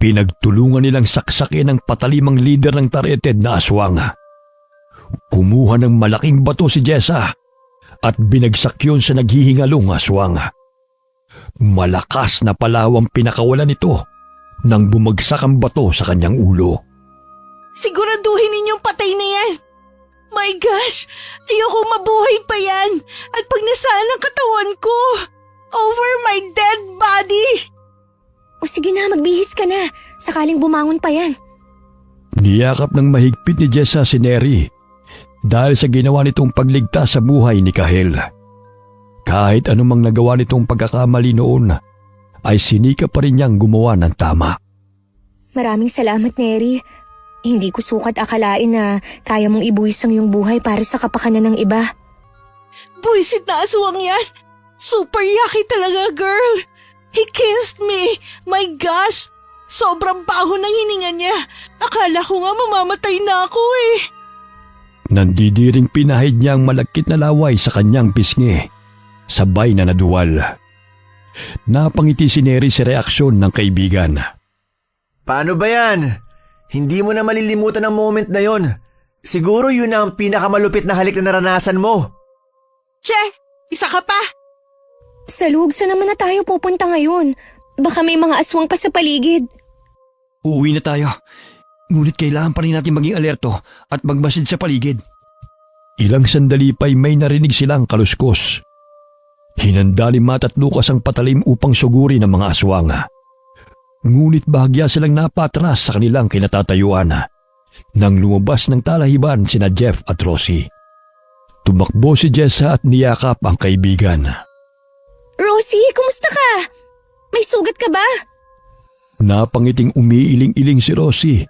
Pinagtulungan nilang saksakin ang patalimang lider ng tareted na aswang. Kumuha ng malaking bato si Jessa at binagsak yun sa naghihingalong aswang. Malakas na palawang pinakawalan nito nang bumagsak ang bato sa kanyang ulo. Siguraduhin ninyong patay na yan! My gosh! Ayoko mabuhay pa yan! At pag nasaan ang katawan ko, over my dead body! O sige na, magbihis ka na. Sakaling bumangon pa yan. Niyakap ng mahigpit ni Jessa si Neri dahil sa ginawa nitong pagligtas sa buhay ni Kahel. Kahit anumang nagawa nitong pagkakamali noon, ay sinika pa rin niyang gumawa ng tama. Maraming salamat, Neri. Hindi ko sukat akalain na kaya mong ibuwis ang iyong buhay para sa kapakanan ng iba. Buisit na aswang yan! Super yucky talaga, girl! He kissed me! My gosh! Sobrang baho ng hininga niya. Akala ko nga mamamatay na ako eh. Nandidiring pinahid niya ang malagkit na laway sa kanyang pisngi. Sabay na naduwal. Napangiti si Neri sa reaksyon ng kaibigan. Paano ba yan? Hindi mo na malilimutan ang moment na yon. Siguro yun ang pinakamalupit na halik na naranasan mo. Che, isa ka pa? Salug, saan naman na tayo pupunta ngayon? Baka may mga aswang pa sa paligid. Uuwi na tayo. Ngunit kailangan pa rin natin maging alerto at magmasid sa paligid. Ilang sandali pa'y may narinig silang kaluskos. Hinanda ni Matt at Lucas ang patalim upang suguri ng mga aswang. Ngunit bahagya silang napatras sa kanilang kinatatayuan nang lumabas ng talahiban sina Jeff at Rosie. Tumakbo si Jessa at niyakap ang kaibigan. Rosie, kumusta ka? May sugat ka ba? Napangiting umiiling-iling si Rosie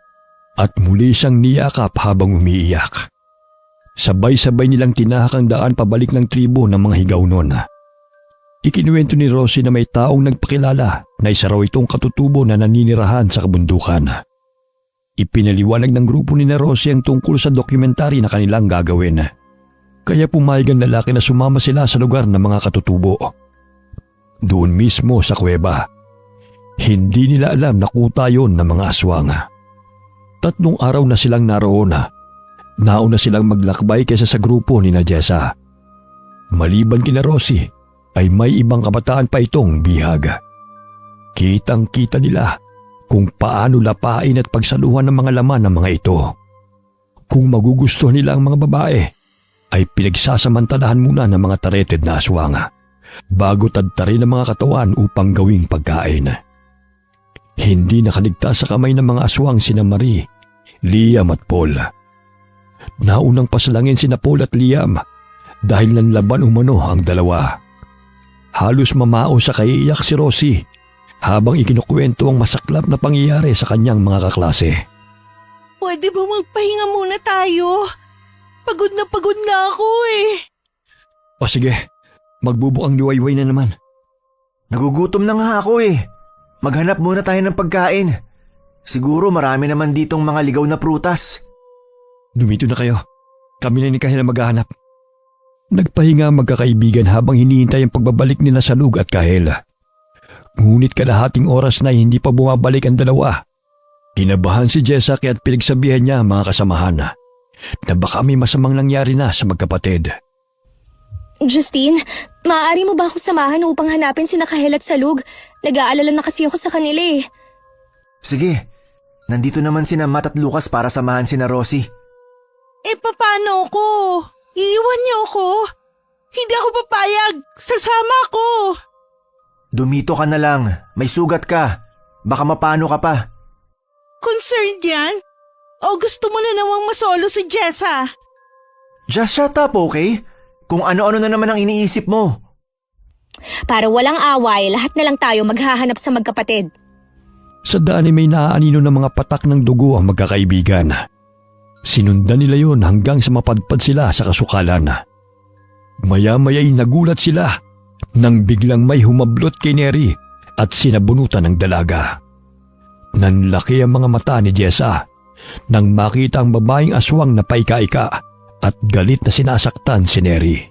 at muli siyang niyakap habang umiiyak. Sabay-sabay nilang tinahak ang daan pabalik ng tribo ng mga higaw noon. Ikinuwento ni Rosie na may taong nagpakilala na isa raw itong katutubo na naninirahan sa kabundukan. Ipinaliwanag ng grupo ni Rosie ang tungkol sa dokumentary na kanilang gagawin. Kaya pumayag ang lalaki na sumama sila sa lugar ng mga katutubo. Doon mismo sa kuweba. Hindi nila alam na kuta yon ng mga aswang. 3 araw na silang naroon. Nauna silang maglakbay kaysa sa grupo ni Jessa. Maliban kina Rosie, ay may ibang kabataan pa itong bihag. Kitang-kita nila kung paano lapain at pagsaluhan ng mga laman ng mga ito. Kung magugustuhan nila ang mga babae, ay pinagsasamantalahan muna ng mga tareted na aswang bago tadtarin ang mga katawan upang gawing pagkain. Hindi nakaligtas sa kamay ng mga aswang sina Marie, Liam at Paul. Naunang pasalangin sina Paul at Liam dahil nanlaban umano ang dalawa. Halos mamao sa kaiiyak si Rosie habang ikinukwento ang masaklap na pangyayari sa kanyang mga kaklase. Pwede ba magpahinga muna tayo? Pagod na ako eh. O sige, magbubukang liwayway na naman. Nagugutom na nga ako eh. Maghanap muna tayo ng pagkain. Siguro marami naman ditong mga ligaw na prutas. Dumito na kayo. Kami na ni Kahel maghahanap. Nagpahinga ang magkakaibigan habang hinihintay ang pagbabalik nila sa Lug at Kahel. Ngunit kalahating oras na hindi pa bumabalik ang dalawa. Kinabahan si Jessa kaya't pinagsabihan niya ang mga kasamahan na baka may masamang nangyari na sa magkapatid. Justine, maaari mo ba akong samahan upang hanapin si Kahel at Salug? Nag-aalala na kasi ako sa kanila eh. Sige, nandito naman sina Matt at Lucas para samahan sina Rosie. Paano ko? Iiwan niyo ako? Hindi ako papayag. Sasama ako. Dumito ka na lang. May sugat ka. Baka mapano ka pa. Concerned yan? O gusto mo na namang masolo si Jessa? Just shut up, okay? Kung ano-ano na naman ang iniisip mo. Para walang away, lahat na lang tayo maghahanap sa magkapatid. Sa daan ay may naaanino ng mga patak ng dugo ang magkakaibigan. Sinundan nila yon hanggang sa mapadpad sila sa kasukalan. Maya-maya'y nagulat sila nang biglang may humablot kay Neri at sinabunutan ng dalaga. Nanlaki ang mga mata ni Jessa nang makita ang babaeng aswang na paika-ika at galit na sinasaktan si Neri.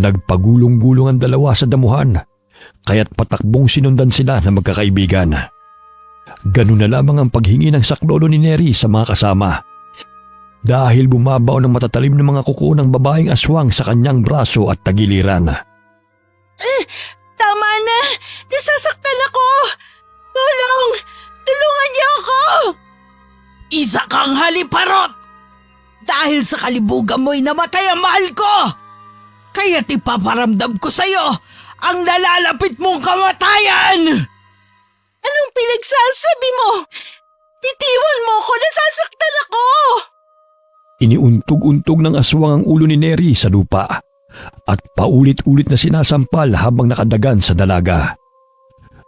Nagpagulong-gulong ang dalawa sa damuhan kaya't patakbong sinundan sila ng magkakaibigan. Ganun na lamang ang paghingi ng saklolo ni Neri sa mga kasama. Dahil bumabaw ng matatalim ng mga kuko ng babaeng aswang sa kanyang braso at tagiliran. Tama na! Nasasaktan ako! Tulong! Tulungan niyo ako! Isa kang haliparot! Dahil sa kalibugan mo'y namatay ang mahal ko! Kaya't ipaparamdam ko sa'yo ang nalalapit mong kamatayan! Anong pinagsasabi mo? Bitiwan mo ko! Nasasaktan ako! Iniuntog-untog ng aswang ang ulo ni Neri sa lupa at paulit-ulit na sinasampal habang nakadagan sa dalaga.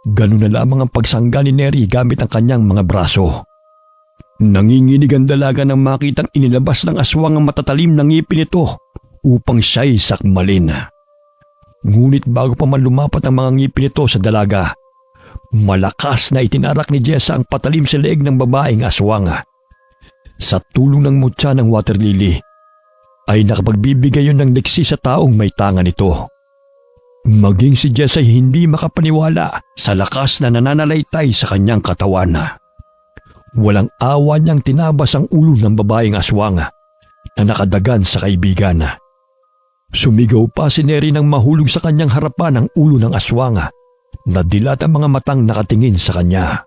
Ganun na lamang ang pagsangga ni Neri gamit ang kanyang mga braso. Nanginginig ang dalaga nang makitang inilabas ng aswang ang matatalim ng ngipin nito upang siya'y sakmalin. Ngunit bago pa man lumapat ang mga ngipin nito sa dalaga, malakas na itinarak ni Jessa ang patalim sa leeg ng babaeng aswang. Sa tulong ng mutya ng water lily, ay nakapagbibigay yun ng liksi sa taong may tanga nito. Maging si Jess ay hindi makapaniwala sa lakas na nananalaytay sa kanyang katawan. Walang awa niyang tinabas ang ulo ng babaeng aswang na nakadagan sa kaibigan. Sumigaw pa si Neri nang mahulog sa kanyang harapan ang ulo ng aswang na dilat ang mga matang nakatingin sa kanya.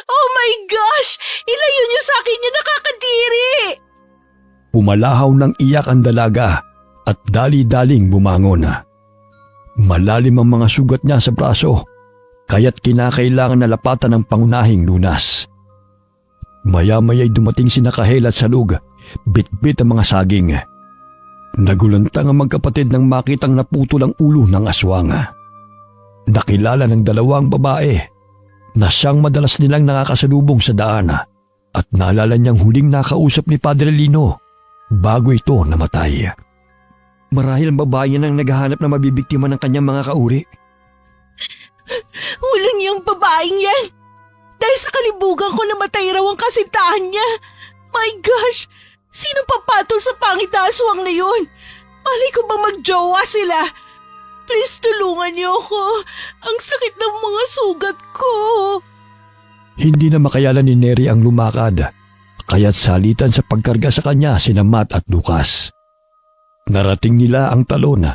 Oh my gosh! Ilayo niyo sa akin yung nakakadiri! Pumalahaw ng iyak ang dalaga at dali-daling bumangon. Malalim ang mga sugat niya sa braso, kaya't kinakailangan na lapatan ng pangunahing lunas. Maya-maya'y dumating si Kahel at Salug, bit-bit ang mga saging. Nagulantang ang magkapatid nang makitang naputol ang ulo ng aswang. Nakilala ng dalawang babae na siyang madalas nilang nakakasalubong sa daan at naalala niyang huling nakausap ni Padre Lino bago ito namatay. Marahil ang babae niya nang naghahanap na mabibiktima ng kanyang mga kauri. Walang yung babaeng yan! Dahil sa kalibugan ko namatay raw ang kasintahan niya. My gosh! Sino papatol sa pangit na aswang na yun? Malay ko bang magjowa sila? Please tulungan niyo ako. Ang sakit ng mga sugat ko. Hindi na makayalan ni Neri ang lumakad, kaya't salitan sa pagkarga sa kanya sina Matt at Lucas. Narating nila ang talon,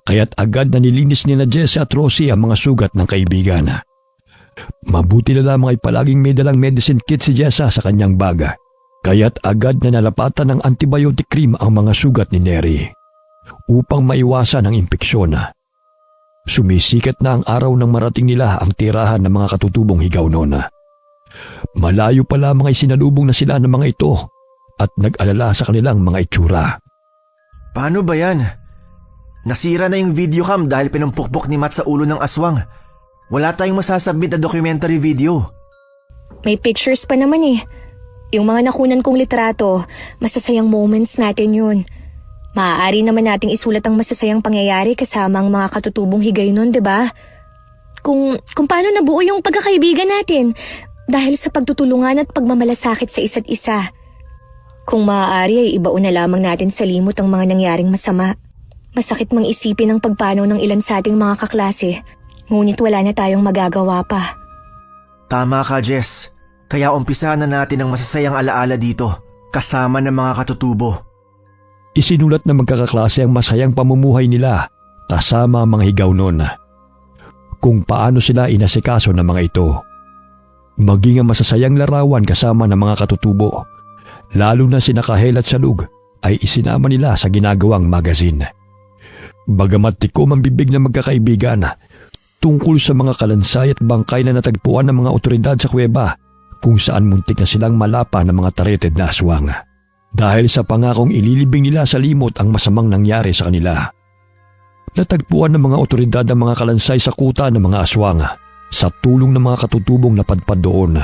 kaya't agad na nilinis ni Jesse at Rosie ang mga sugat ng kaibigan. Mabuti na lamang ay palaging may dalang medicine kit si Jessa sa kanyang baga, kaya't agad na nalapatan ng antibiotic cream ang mga sugat ni Neri upang maiwasan ang impeksyon. Sumisikat na ang araw nang marating nila ang tirahan ng mga katutubong higaw noon. Malayo pa lamang ay sinalubong na sila ng mga ito at nag-alala sa kanilang mga itsura. Paano ba yan? Nasira na yung videocam dahil pinumpukpok ni Matt sa ulo ng aswang. Wala tayong masasubmit na documentary video. May pictures pa naman eh. Yung mga nakunan kong litrato, masasayang moments natin yun. Maaari naman nating isulat ang masasayang pangyayari kasama ang mga katutubong higay nun, diba? Kung paano nabuo yung pagkakaibigan natin dahil sa pagtutulungan at pagmamalasakit sa isa't isa. Kung maaari ay ibaon na lamang natin sa limot ang mga nangyaring masama. Masakit mang isipin ang pagpanaw ng ilan sa ating mga kaklase, ngunit wala na tayong magagawa pa. Tama ka, Jess. Kaya umpisa na natin ang masasayang alaala dito, kasama ng mga katutubo. Isinulat na magkakaklase ang masayang pamumuhay nila kasama ang mga higaw noon. Kung paano sila inasikaso ng mga ito. Maging ang masasayang larawan kasama ng mga katutubo, lalo na si Kahel at Salug, ay isinama nila sa ginagawang magazine. Bagamat tikom ang bibig ng magkakaibigan tungkol sa mga kalansay at bangkay na natagpuan ng mga otoridad sa kuweba kung saan muntik na silang malapa ng mga tareted na aswang. Dahil sa pangakong ililibing nila sa limot ang masamang nangyari sa kanila. Natagpuan ng mga otoridad ang mga kalansay sa kuta ng mga aswang sa tulong ng mga katutubong napadpad doon.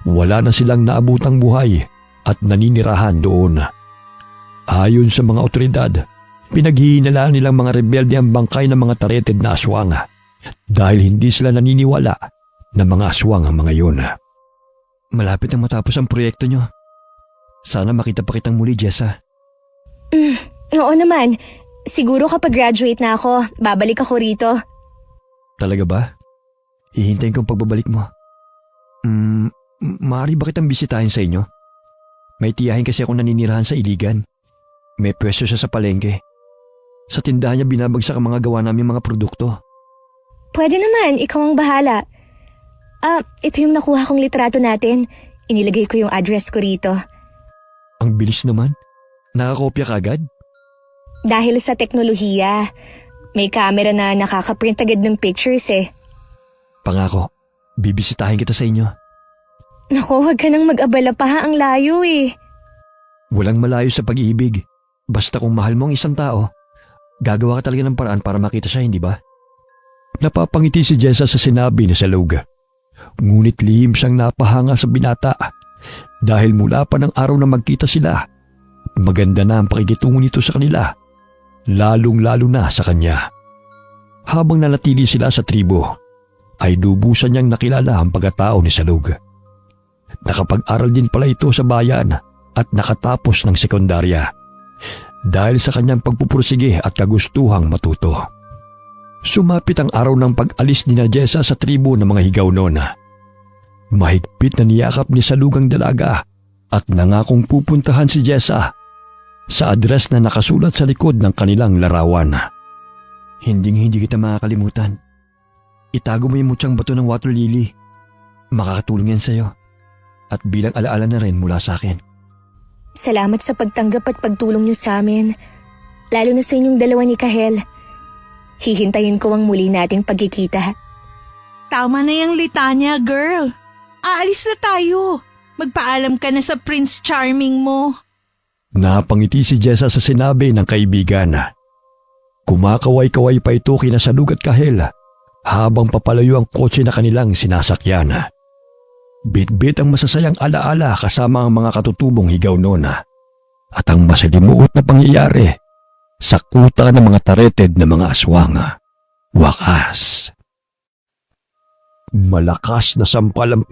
Wala na silang naabutang buhay at naninirahan doon. Ayon sa mga otoridad, pinaghihinala nilang mga rebelde ang bangkay ng mga tareted na aswang dahil hindi sila naniniwala na mga aswang ang mga yun. Malapit ang matapos ang proyekto nyo. Sana makita pa kitang muli, Jessa. Oo naman. Siguro kapag graduate na ako, babalik ako rito. Talaga ba? Hihintayin kong pagbabalik mo. Maaari ba kitang bisitahin sa inyo? May tiyahin kasi akong naninirahan sa Iligan. May pwesto siya sa palengke. Sa tindahan niya binabagsak ang mga gawa namin mga produkto. Pwede naman, ikaw ang bahala. Ito yung nakuha kong litrato natin. Inilagay ko yung address ko rito. Ang bilis naman. Nakakopya ka agad? Dahil sa teknolohiya, may camera na nakakaprint agad ng pictures eh. Pangako, bibisitahin kita sa inyo. Naku, huwag ka nang mag-abala pa, ang layo eh. Walang malayo sa pag-ibig. Basta kung mahal mo ang isang tao, gagawa ka talaga ng paraan para makita siya, hindi ba? Napapangiti si Jessa sa sinabi ni Salug. Ngunit lihim siyang napahanga sa binata dahil mula pa ng araw na magkita sila, maganda na ang pakikitungo nito sa kanila, lalong-lalo na sa kanya. Habang nanatili sila sa tribo, ay dubusan niyang nakilala ang pagkatao ni Salug. Nakapag-aral din pala ito sa bayan at nakatapos ng sekundarya dahil sa kanyang pagpupursige at kagustuhang matuto. Sumapit ang araw ng pag-alis ni Jessa sa tribo ng mga higaw noon. Mahigpit na niyakap ni Salug ang dalaga at nangakong pupuntahan si Jessa sa address na nakasulat sa likod ng kanilang larawan. Hindi kita makakalimutan. Itago mo yung mutyang bato ng water lily. Makakatulong yan sa'yo. At bilang alaala na rin mula sa akin. Salamat sa pagtanggap at pagtulong niyo sa amin. Lalo na sa inyong dalawa ni Kahel. Hihintayin ko ang muli nating pagkikita. Tama na yung litanya, girl. Aalis na tayo. Magpaalam ka na sa Prince Charming mo. Napangiti si Jessa sa sinabi ng kaibigan. Kumakaway-kaway pa ito kina Salug at Kahel habang papalayo ang kotse na kanilang sinasakyan. Bit-bit ang masasayang alaala kasama ang mga katutubong higaw noon at ang masalimuot na pangyayari sa kuta ng mga tareted na mga aswang. Wakas. Malakas na sampal ang